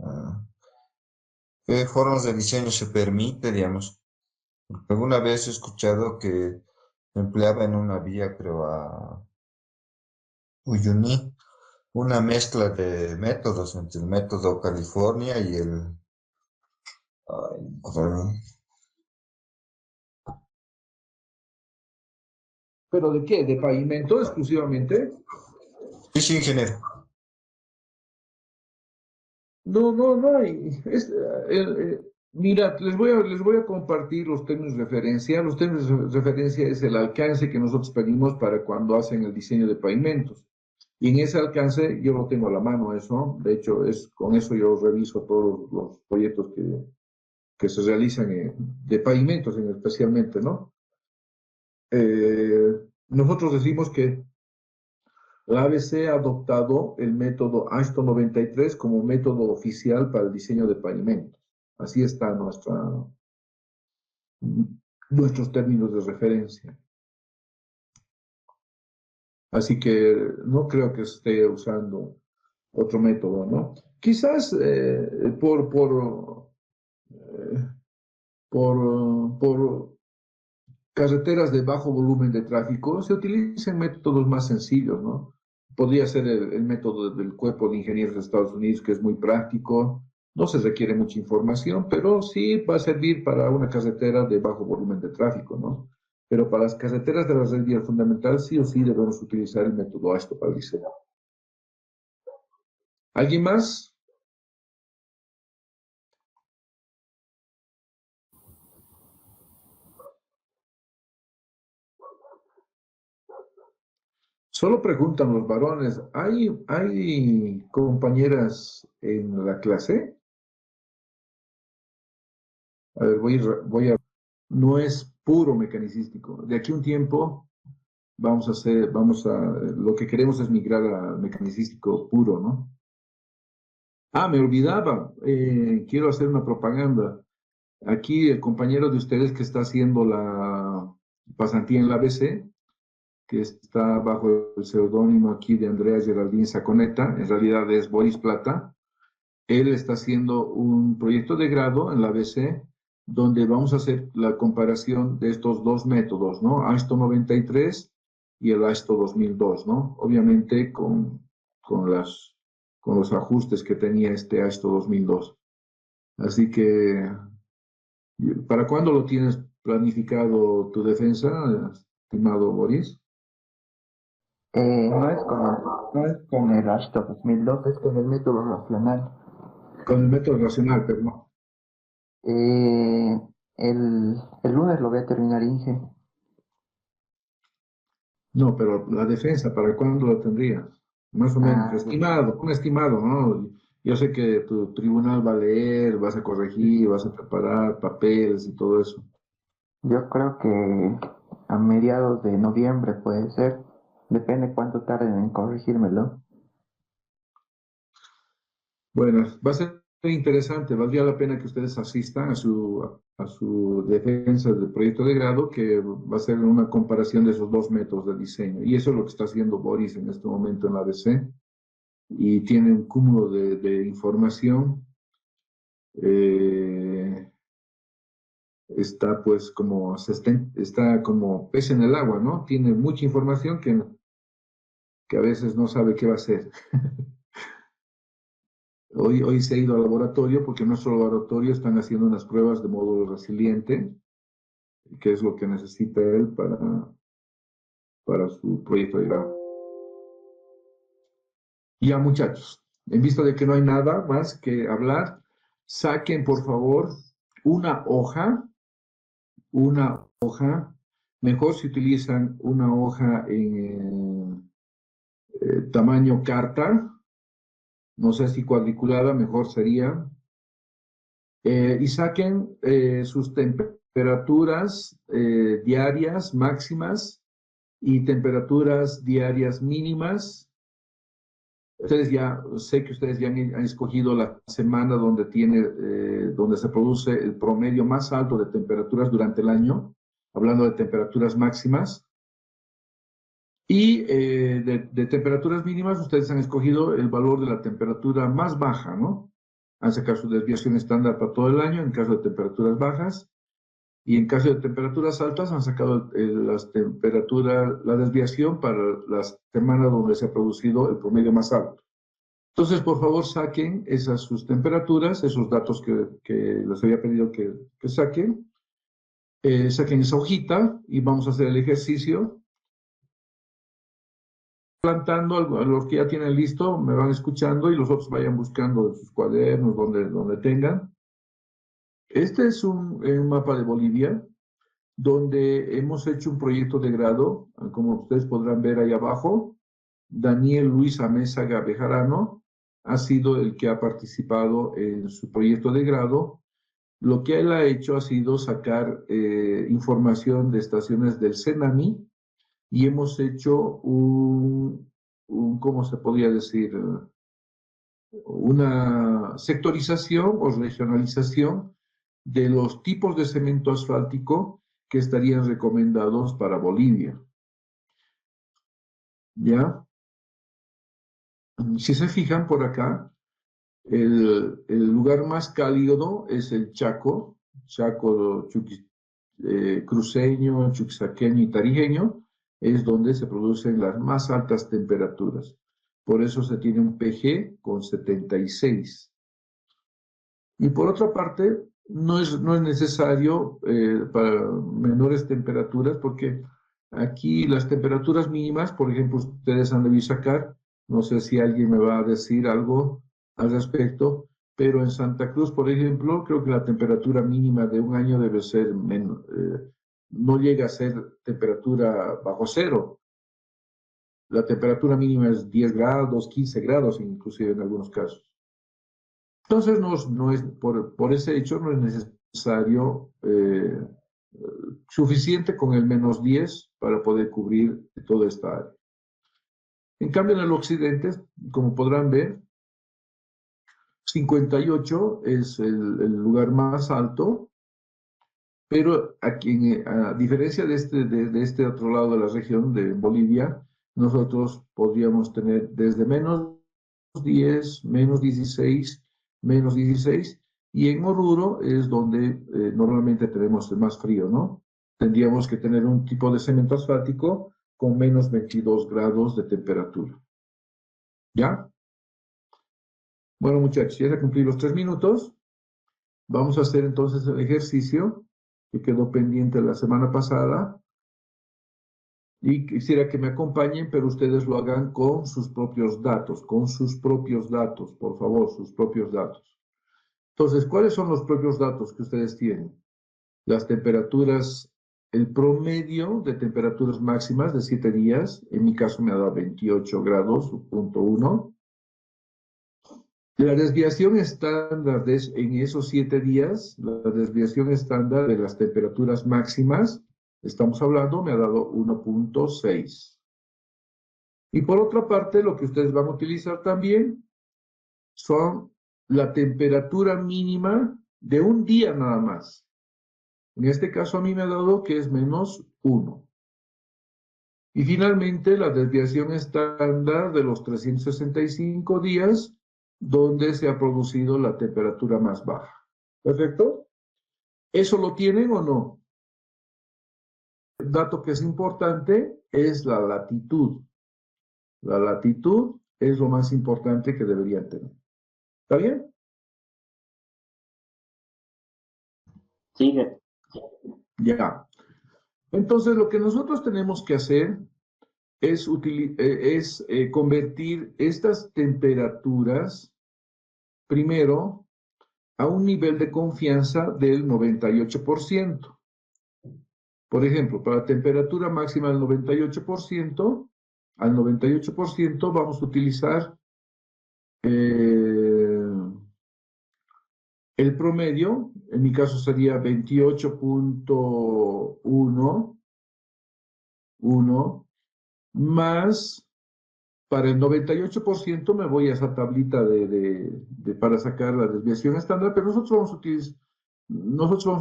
ah, qué formas de diseño se permite, digamos? Alguna vez he escuchado que se empleaba en una vía, creo, a Uyuni, una mezcla de métodos entre el método California y el... ¿Pero de qué? ¿De pavimento exclusivamente? Sí, ingeniero. No hay. Mira, les voy a compartir los términos de referencia. Los términos de referencia es el alcance que nosotros pedimos para cuando hacen el diseño de pavimentos. Y en ese alcance yo lo tengo a la mano eso. De hecho, con eso yo reviso todos los proyectos que se realizan de pavimentos especialmente, ¿no? Nosotros decimos que la ABC ha adoptado el método AASHTO 93 como método oficial para el diseño de pavimentos. Así están nuestros términos de referencia. Así que no creo que esté usando otro método, ¿no? Quizás por carreteras de bajo volumen de tráfico se utilicen métodos más sencillos, ¿no? Podría ser el método del Cuerpo de Ingenieros de Estados Unidos, que es muy práctico, no se requiere mucha información, pero sí va a servir para una carretera de bajo volumen de tráfico, ¿no? Pero para las carreteras de la red vial fundamental, sí o sí debemos utilizar el método AASHTO para el diseño. ¿Alguien más? Solo preguntan los varones, ¿hay compañeras en la clase? A ver, no es puro mecanicístico. De aquí a un tiempo lo que queremos es migrar a mecanicístico puro, ¿no? Me olvidaba, quiero hacer una propaganda. Aquí el compañero de ustedes que está haciendo la pasantía en la ABC, que está bajo el seudónimo aquí de Andrea Geraldine Saconeta, en realidad es Boris Plata. Él está haciendo un proyecto de grado en la ABC donde vamos a hacer la comparación de estos dos métodos, ¿no? AISTO 93 y el AISTO 2002, ¿no? Obviamente con los ajustes que tenía este AISTO 2002. Así que, ¿para cuándo lo tienes planificado tu defensa, estimado Boris? No es con el AISTO 2002, es con el método racional. Con el método racional, pero no. El lunes lo voy a terminar, Inge. No, pero la defensa, ¿para cuándo la tendrías? Más o menos, estimado, un estimado, ¿no? Yo sé que tu tribunal va a leer, vas a corregir, vas a preparar papeles y todo eso. Yo creo que a mediados de noviembre puede ser. Depende cuánto tarden en corregírmelo. Bueno, va a ser interesante, valdría la pena que ustedes asistan a su defensa del proyecto de grado, que va a ser una comparación de esos dos métodos de diseño. Y eso es lo que está haciendo Boris en este momento en la ABC. Y tiene un cúmulo de información. Está pues como, está como pez en el agua, ¿no? Tiene mucha información que a veces no sabe qué va a hacer. Hoy se ha ido al laboratorio porque en nuestro laboratorio están haciendo unas pruebas de módulo resiliente, que es lo que necesita él para su proyecto de grado. Ya, muchachos, en vista de que no hay nada más que hablar, saquen por favor una hoja, mejor si utilizan una hoja en tamaño carta, no sé si cuadriculada, mejor sería, y saquen sus temperaturas diarias máximas y temperaturas diarias mínimas. Sé que ustedes ya han escogido la semana donde donde se produce el promedio más alto de temperaturas durante el año, hablando de temperaturas máximas. Y de temperaturas mínimas, ustedes han escogido el valor de la temperatura más baja, ¿no? Han sacado su desviación estándar para todo el año en caso de temperaturas bajas. Y en caso de temperaturas altas, han sacado la desviación para las semanas donde se ha producido el promedio más alto. Entonces, por favor, saquen sus temperaturas, esos datos que les había pedido que saquen. Saquen esa hojita y vamos a hacer el ejercicio. Plantando a los que ya tienen listo, me van escuchando y los otros vayan buscando en sus cuadernos, donde tengan. Este es un mapa de Bolivia, donde hemos hecho un proyecto de grado, como ustedes podrán ver ahí abajo. Daniel Luis Amézaga Bejarano ha sido el que ha participado en su proyecto de grado. Lo que él ha hecho ha sido sacar información de estaciones del CENAMI y hemos hecho ¿cómo se podría decir? Una sectorización o regionalización de los tipos de cemento asfáltico que estarían recomendados para Bolivia. ¿Ya? Si se fijan por acá, el lugar más cálido es el Chaco cruceño, chuquisaqueño y tarijeño, es donde se producen las más altas temperaturas. Por eso se tiene un PG con 76. Y por otra parte, no es necesario para menores temperaturas, porque aquí las temperaturas mínimas, por ejemplo, ustedes han debido sacar, no sé si alguien me va a decir algo al respecto, pero en Santa Cruz, por ejemplo, creo que la temperatura mínima de un año debe ser menos, no llega a ser temperatura bajo cero. La temperatura mínima es 10 grados, 15 grados, inclusive en algunos casos. Entonces, por ese hecho, no es necesario suficiente con el -10 para poder cubrir toda esta área. En cambio, en el occidente, como podrán ver, 58 es el lugar más alto, pero aquí, a diferencia de este otro lado de la región de Bolivia, nosotros podríamos tener desde -10, -16, -16, y en Oruro es donde normalmente tenemos más frío, ¿no? Tendríamos que tener un tipo de cemento asfáltico con menos 22 grados de temperatura. ¿Ya? Bueno, muchachos, ya se cumplí los 3 minutos. Vamos a hacer entonces el ejercicio que quedó pendiente la semana pasada. Y quisiera que me acompañen, pero ustedes lo hagan con sus propios datos, por favor, sus propios datos. Entonces, ¿cuáles son los propios datos que ustedes tienen? Las temperaturas, el promedio de temperaturas máximas de 7 días, en mi caso me ha dado 28 grados, punto 1. La desviación estándar en esos 7 días, la desviación estándar de las temperaturas máximas, estamos hablando, me ha dado 1.6. Y por otra parte, lo que ustedes van a utilizar también son la temperatura mínima de un día nada más. En este caso a mí me ha dado que es menos 1. Y finalmente la desviación estándar de los 365 días donde se ha producido la temperatura más baja. ¿Perfecto? ¿Eso lo tienen o no? El dato que es importante es la latitud. La latitud es lo más importante que deberían tener. ¿Está bien? Sí, Ya. Entonces, lo que nosotros tenemos que hacer es convertir estas temperaturas primero a un nivel de confianza del 98%. Por ejemplo, para temperatura máxima del 98%, al 98% vamos a utilizar el promedio, en mi caso sería 28.1, más, para el 98% me voy a esa tablita para sacar la desviación estándar, pero nosotros vamos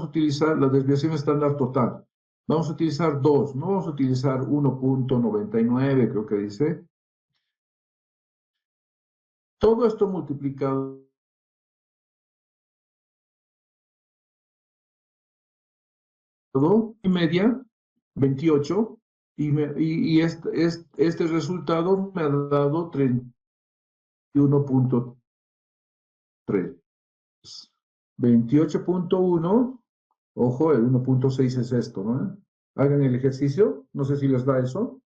a utilizar la desviación estándar total. Vamos a utilizar 2, no vamos a utilizar 1.99, creo que dice. Todo esto multiplicado y media, 28, y este resultado me ha dado 31.3. 28.1, ojo, el 1.6 es esto, ¿no? Hagan el ejercicio, no sé si les da eso.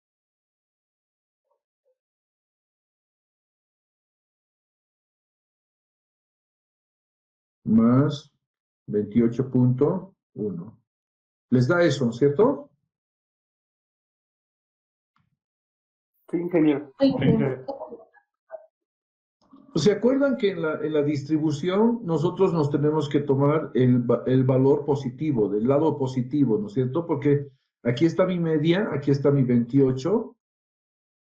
Más 28.1. Les da eso, ¿cierto? Sí, ingeniero. ¿Se acuerdan que en la distribución nosotros nos tenemos que tomar el valor positivo, del lado positivo, ¿no es cierto? Porque aquí está mi media, aquí está mi 28,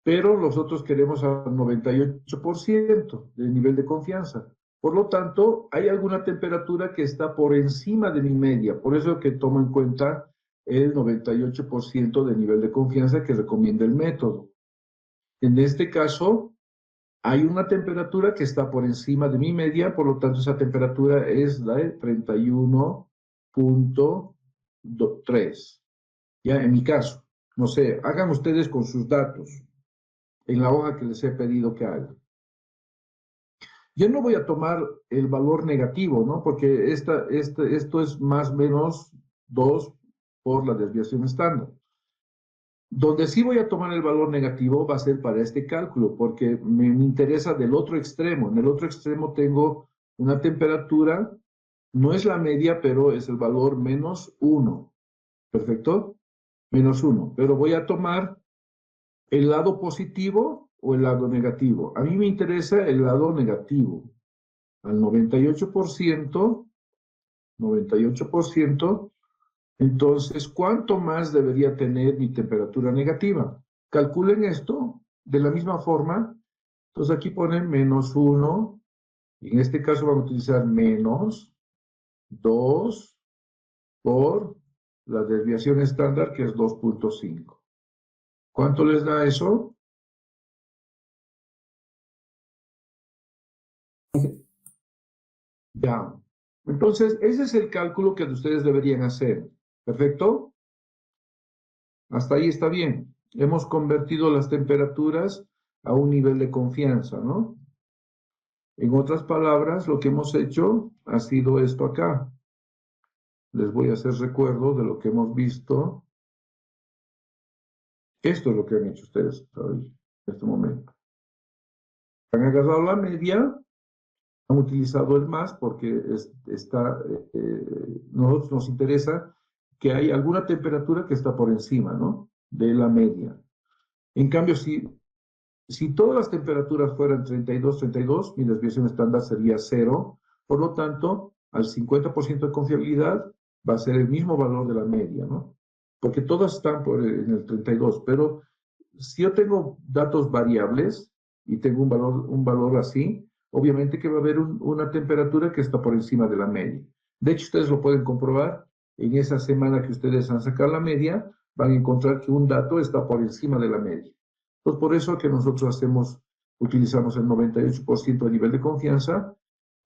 pero nosotros queremos al 98% del nivel de confianza. Por lo tanto, hay alguna temperatura que está por encima de mi media, por eso que tomo en cuenta el 98% de nivel de confianza que recomienda el método. En este caso, hay una temperatura que está por encima de mi media, por lo tanto esa temperatura es la de 31.3. Ya, en mi caso, no sé, hagan ustedes con sus datos en la hoja que les he pedido que hagan. Yo no voy a tomar el valor negativo, ¿no? Porque esto es más o menos 2 por la desviación estándar. Donde sí voy a tomar el valor negativo va a ser para este cálculo, porque me interesa del otro extremo. En el otro extremo tengo una temperatura, no es la media, pero es el valor menos 1. ¿Perfecto? Menos 1. Pero voy a tomar el lado positivo o el lado negativo. A mí me interesa el lado negativo. Al 98%, entonces, ¿cuánto más debería tener mi temperatura negativa? Calculen esto de la misma forma. Entonces aquí ponen menos 1, y en este caso vamos a utilizar menos 2 por la desviación estándar, que es 2.5. ¿Cuánto les da eso? Ya. Entonces, ese es el cálculo que ustedes deberían hacer. ¿Perfecto? Hasta ahí está bien. Hemos convertido las temperaturas a un nivel de confianza, ¿no? En otras palabras, lo que hemos hecho ha sido esto acá. Les voy a hacer recuerdo de lo que hemos visto. Esto es lo que han hecho ustedes en este momento. Han agarrado la media, han utilizado el más porque nosotros nos interesa que hay alguna temperatura que está por encima, ¿no? De la media. En cambio, si todas las temperaturas fueran 32, mi desviación estándar sería 0. Por lo tanto, al 50% de confiabilidad va a ser el mismo valor de la media, ¿no? Porque todas están en el 32, pero si yo tengo datos variables y tengo un valor así, obviamente que va a haber una temperatura que está por encima de la media. De hecho, ustedes lo pueden comprobar. En esa semana que ustedes han sacado la media, van a encontrar que un dato está por encima de la media. Entonces, por eso que nosotros utilizamos el 98% de nivel de confianza,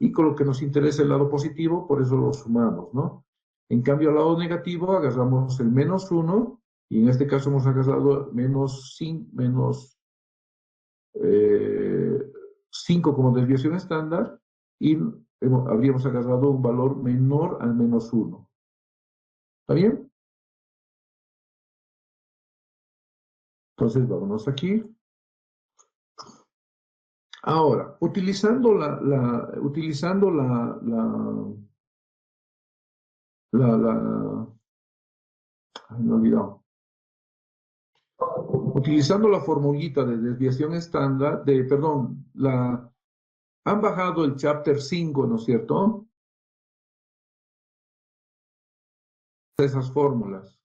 y con lo que nos interesa el lado positivo, por eso lo sumamos, ¿no? En cambio, al lado negativo, agarramos el -1, y en este caso hemos agarrado menos 5 como desviación estándar, y habríamos agarrado un valor menor al -1. ¿Está bien? Entonces, vámonos aquí. Ahora, utilizando ay, me he olvidado. Utilizando la formulita de desviación estándar, perdón, han bajado el chapter 5, ¿no es cierto? Esas fórmulas.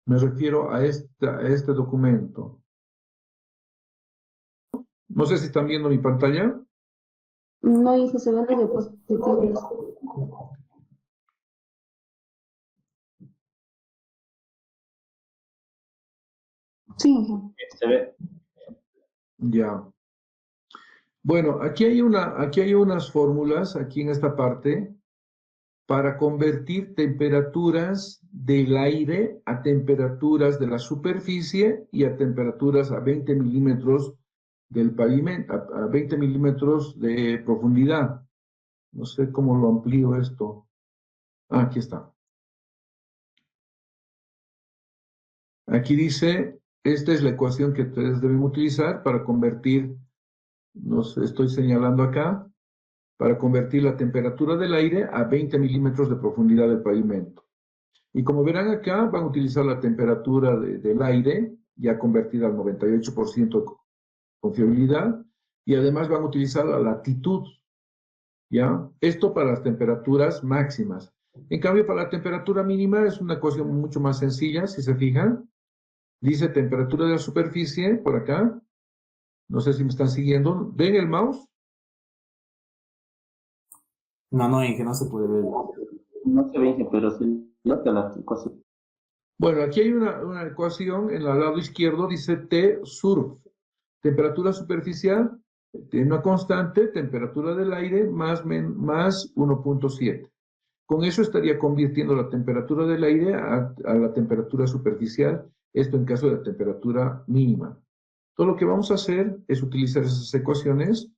Me refiero a este documento. No sé si están viendo mi pantalla. No, hijo, se ven los diapositivas. Sí, hijo. Se ve. Ya. Bueno, aquí hay unas fórmulas, aquí en esta parte, para convertir temperaturas del aire a temperaturas de la superficie y a temperaturas a 20 milímetros del pavimento, a 20 milímetros de profundidad. No sé cómo lo amplío esto. Ah, aquí está. Aquí dice, esta es la ecuación que ustedes deben utilizar para convertir, estoy señalando acá, para convertir la temperatura del aire a 20 milímetros de profundidad del pavimento. Y como verán acá, van a utilizar la temperatura del aire, ya convertida al 98% de confiabilidad, y además van a utilizar la latitud, ¿ya? Esto para las temperaturas máximas. En cambio, para la temperatura mínima es una ecuación mucho más sencilla, si se fijan. Dice temperatura de la superficie, por acá. No sé si me están siguiendo. ¿Ven el mouse? No, Inge, no se puede ver. No se ve, Inge, pero sí, ya te la ecuación. Bueno, aquí hay una ecuación en el lado izquierdo, dice T surf, temperatura superficial, una constante, temperatura del aire más 1.7. Con eso estaría convirtiendo la temperatura del aire a la temperatura superficial, esto en caso de la temperatura mínima. Todo lo que vamos a hacer es utilizar esas ecuaciones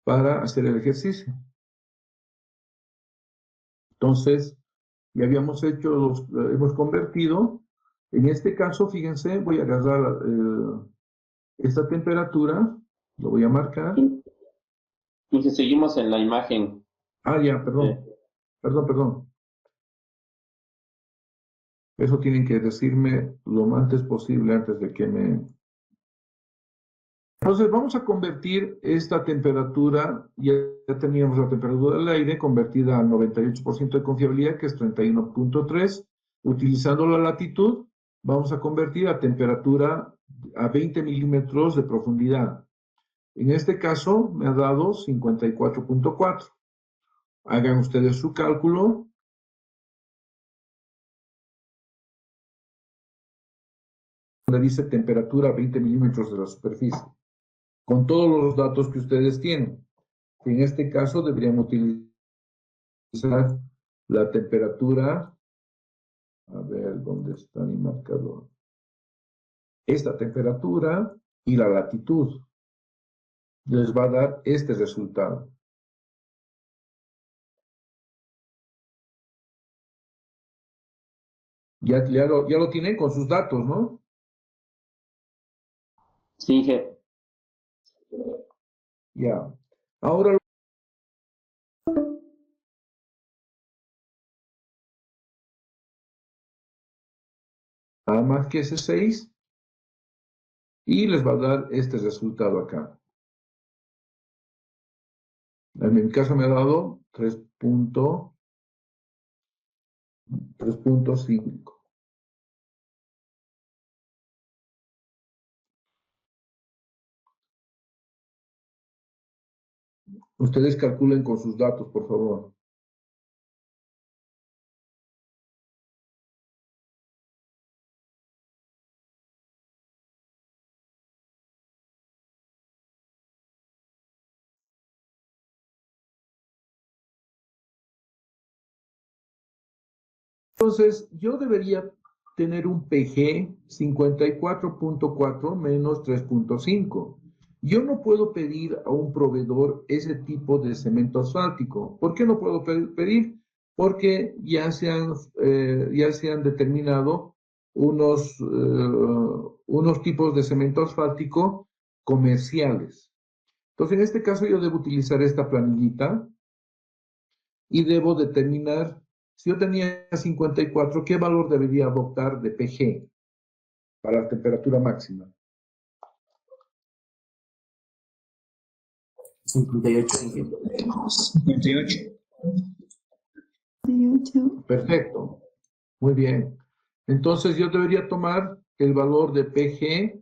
para hacer el ejercicio. Entonces, ya habíamos hemos convertido. En este caso, fíjense, voy a agarrar esta temperatura, lo voy a marcar. Y si seguimos en la imagen. Ah, ya, perdón. Perdón. Eso tienen que decirme lo antes posible antes de que me... Entonces, vamos a convertir esta temperatura, ya teníamos la temperatura del aire convertida al 98% de confiabilidad, que es 31.3. Utilizando la latitud, vamos a convertir a temperatura a 20 milímetros de profundidad. En este caso, me ha dado 54.4. Hagan ustedes su cálculo. Donde dice temperatura a 20 milímetros de la superficie. con todos los datos que ustedes tienen. En este caso deberíamos utilizar la temperatura. A ver, ¿dónde está mi marcador? Esta temperatura y la latitud les va a dar este resultado. Ya lo tienen con sus datos, ¿no? Sí, jefe. Ya. Ahora nada más que ese 6 y les va a dar este resultado acá. En mi caso me ha dado 3.5. Ustedes calculen con sus datos, por favor. Entonces, yo debería tener un PG 54.4 menos 3.5. Yo no puedo pedir a un proveedor ese tipo de cemento asfáltico. ¿Por qué no puedo pedir? Porque ya se han determinado unos tipos de cemento asfáltico comerciales. Entonces, en este caso yo debo utilizar esta planillita y debo determinar, si yo tenía 54, ¿qué valor debería adoptar de PG para la temperatura máxima? 58, jefe. 58. Perfecto. Muy bien. Entonces yo debería tomar el valor de PG,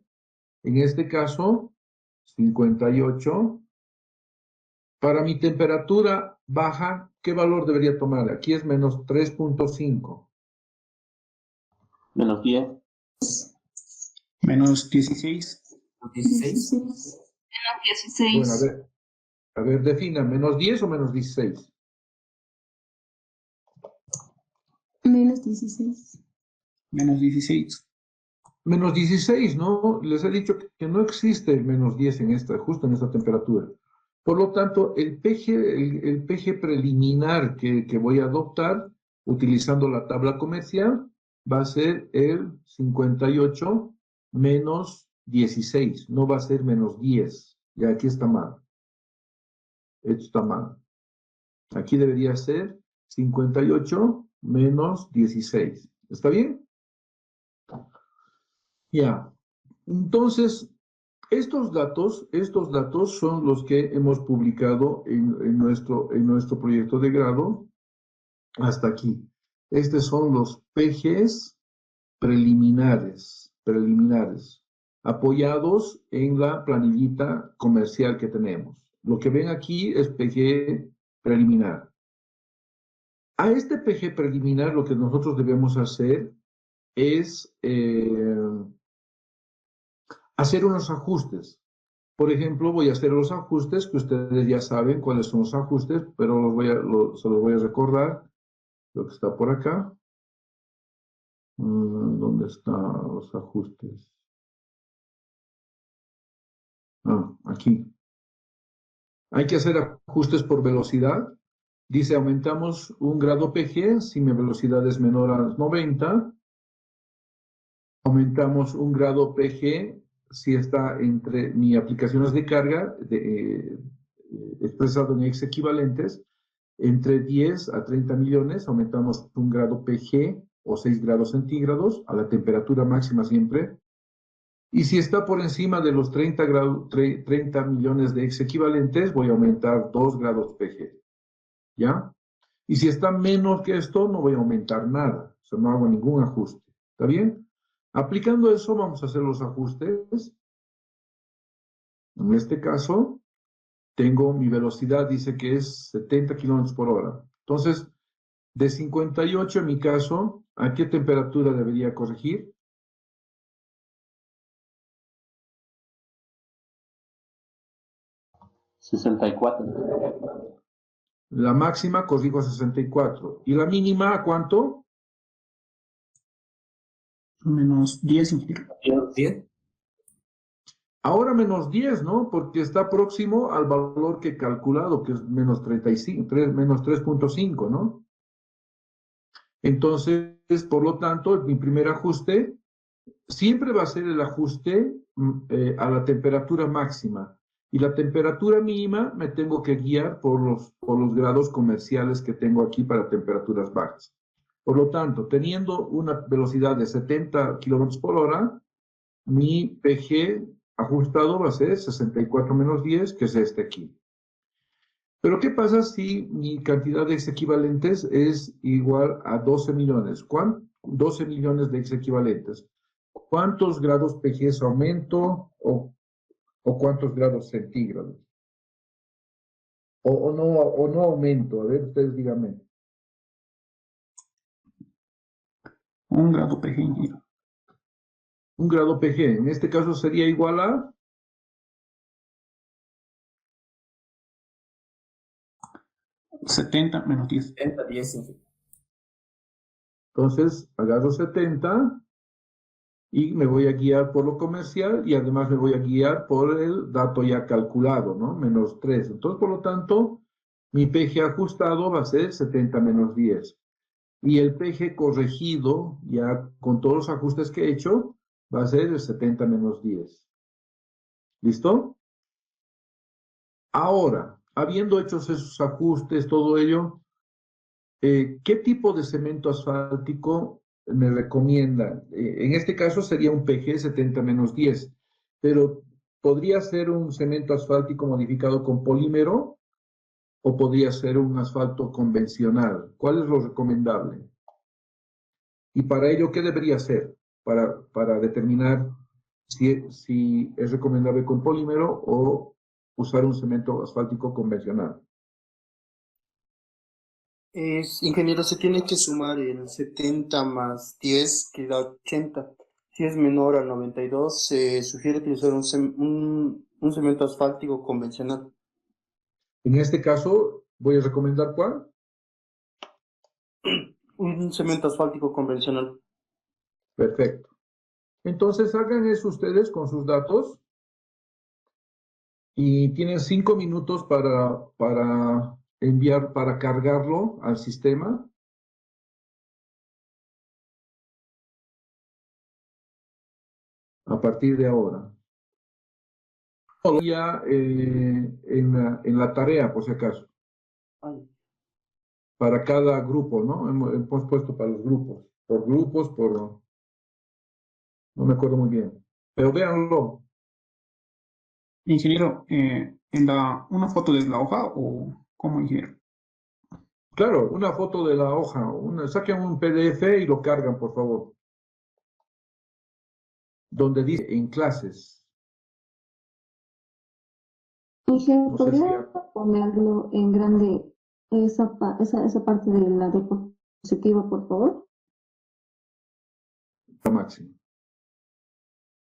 en este caso, 58. Para mi temperatura baja, ¿qué valor debería tomar? Aquí es menos 3.5. Menos 10. Menos 16. 16. Menos Bueno, 16. a ver, defina, ¿menos 10 o menos 16? Menos 16. Menos 16. Menos 16, ¿no? Les he dicho que no existe el menos 10 justo en esta temperatura. Por lo tanto, el PG preliminar que voy a adoptar, utilizando la tabla comercial, va a ser el 58 menos 16, no va a ser menos 10. Ya aquí está mal. Esto está mal. Aquí debería ser 58 menos 16. ¿Está bien? Ya. Entonces, estos datos son los que hemos publicado en nuestro proyecto de grado hasta aquí. Estos son los PGs preliminares, apoyados en la planillita comercial que tenemos. Lo que ven aquí es PG preliminar. A este PG preliminar lo que nosotros debemos hacer es hacer unos ajustes. Por ejemplo, voy a hacer los ajustes, que ustedes ya saben cuáles son los ajustes, pero se los voy a recordar, lo que está por acá. ¿Dónde están los ajustes? Aquí. Hay que hacer ajustes por velocidad. Dice, aumentamos un grado PG si mi velocidad es menor a 90. Aumentamos un grado PG si está entre mis aplicaciones de carga, expresado en X equivalentes, entre 10 a 30 millones, aumentamos un grado PG o 6 grados centígrados a la temperatura máxima siempre. Y si está por encima de los 30 millones de X equivalentes, voy a aumentar 2 grados PG. ¿Ya? Y si está menos que esto, no voy a aumentar nada. O sea, no hago ningún ajuste. ¿Está bien? Aplicando eso, vamos a hacer los ajustes. En este caso, tengo mi velocidad, dice que es 70 kilómetros por hora. Entonces, de 58 en mi caso, ¿a qué temperatura debería corregir? 64. La máxima corrijo a 64. ¿Y la mínima a cuánto? Menos 10, ingeniero. 10. Ahora menos 10, ¿no? Porque está próximo al valor que he calculado, que es menos 35, menos 3.5, ¿no? Entonces, por lo tanto, mi primer ajuste siempre va a ser el ajuste a la temperatura máxima. Y la temperatura mínima me tengo que guiar por los grados comerciales que tengo aquí para temperaturas bajas. Por lo tanto, teniendo una velocidad de 70 kilómetros por hora, mi PG ajustado va a ser 64 menos 10, que es este aquí. Pero ¿qué pasa si mi cantidad de X equivalentes es igual a 12 millones? 12 millones de X equivalentes. ¿Cuántos grados PG aumento o cuántos grados centígrados? O no aumento. A ver, ustedes díganme. 1 grado PG, ingeniero. 1 grado PG. En este caso sería igual a 70 menos 10. 70, 10. Entonces, agarro 70 y me voy a guiar por lo comercial y además me voy a guiar por el dato ya calculado, ¿no? Menos 3. Entonces, por lo tanto, mi PG ajustado va a ser 70 menos 10. Y el PG corregido, ya con todos los ajustes que he hecho, va a ser el 70 menos 10. ¿Listo? Ahora, habiendo hecho esos ajustes, todo ello, ¿qué tipo de cemento asfáltico me recomiendan? En este caso sería un PG 70 menos 10, pero ¿podría ser un cemento asfáltico modificado con polímero o podría ser un asfalto convencional? ¿Cuál es lo recomendable? Y para ello, ¿qué debería hacer para determinar si es recomendable con polímero o usar un cemento asfáltico convencional? Ingeniero, se tiene que sumar el 70 más 10, que da 80. Si es menor a 92, se sugiere utilizar un cemento asfáltico convencional. En este caso, voy a recomendar ¿cuál? Un cemento asfáltico convencional. Perfecto. Entonces, hagan eso ustedes con sus datos y tienen 5 minutos para enviar, para cargarlo al sistema. A partir de ahora. Ya en la tarea, por si acaso. Ay. Para cada grupo, ¿no? Hemos puesto para los grupos. Por grupos, no me acuerdo muy bien. Pero véanlo. Ingeniero, ¿una foto de la hoja o cómo, ingeniero? Claro, una foto de la hoja. Saquen un PDF y lo cargan, por favor. Donde dice en clases. Ingeniero, No sé si ¿podría ponerlo en grande esa parte de la diapositiva, por favor? máximo.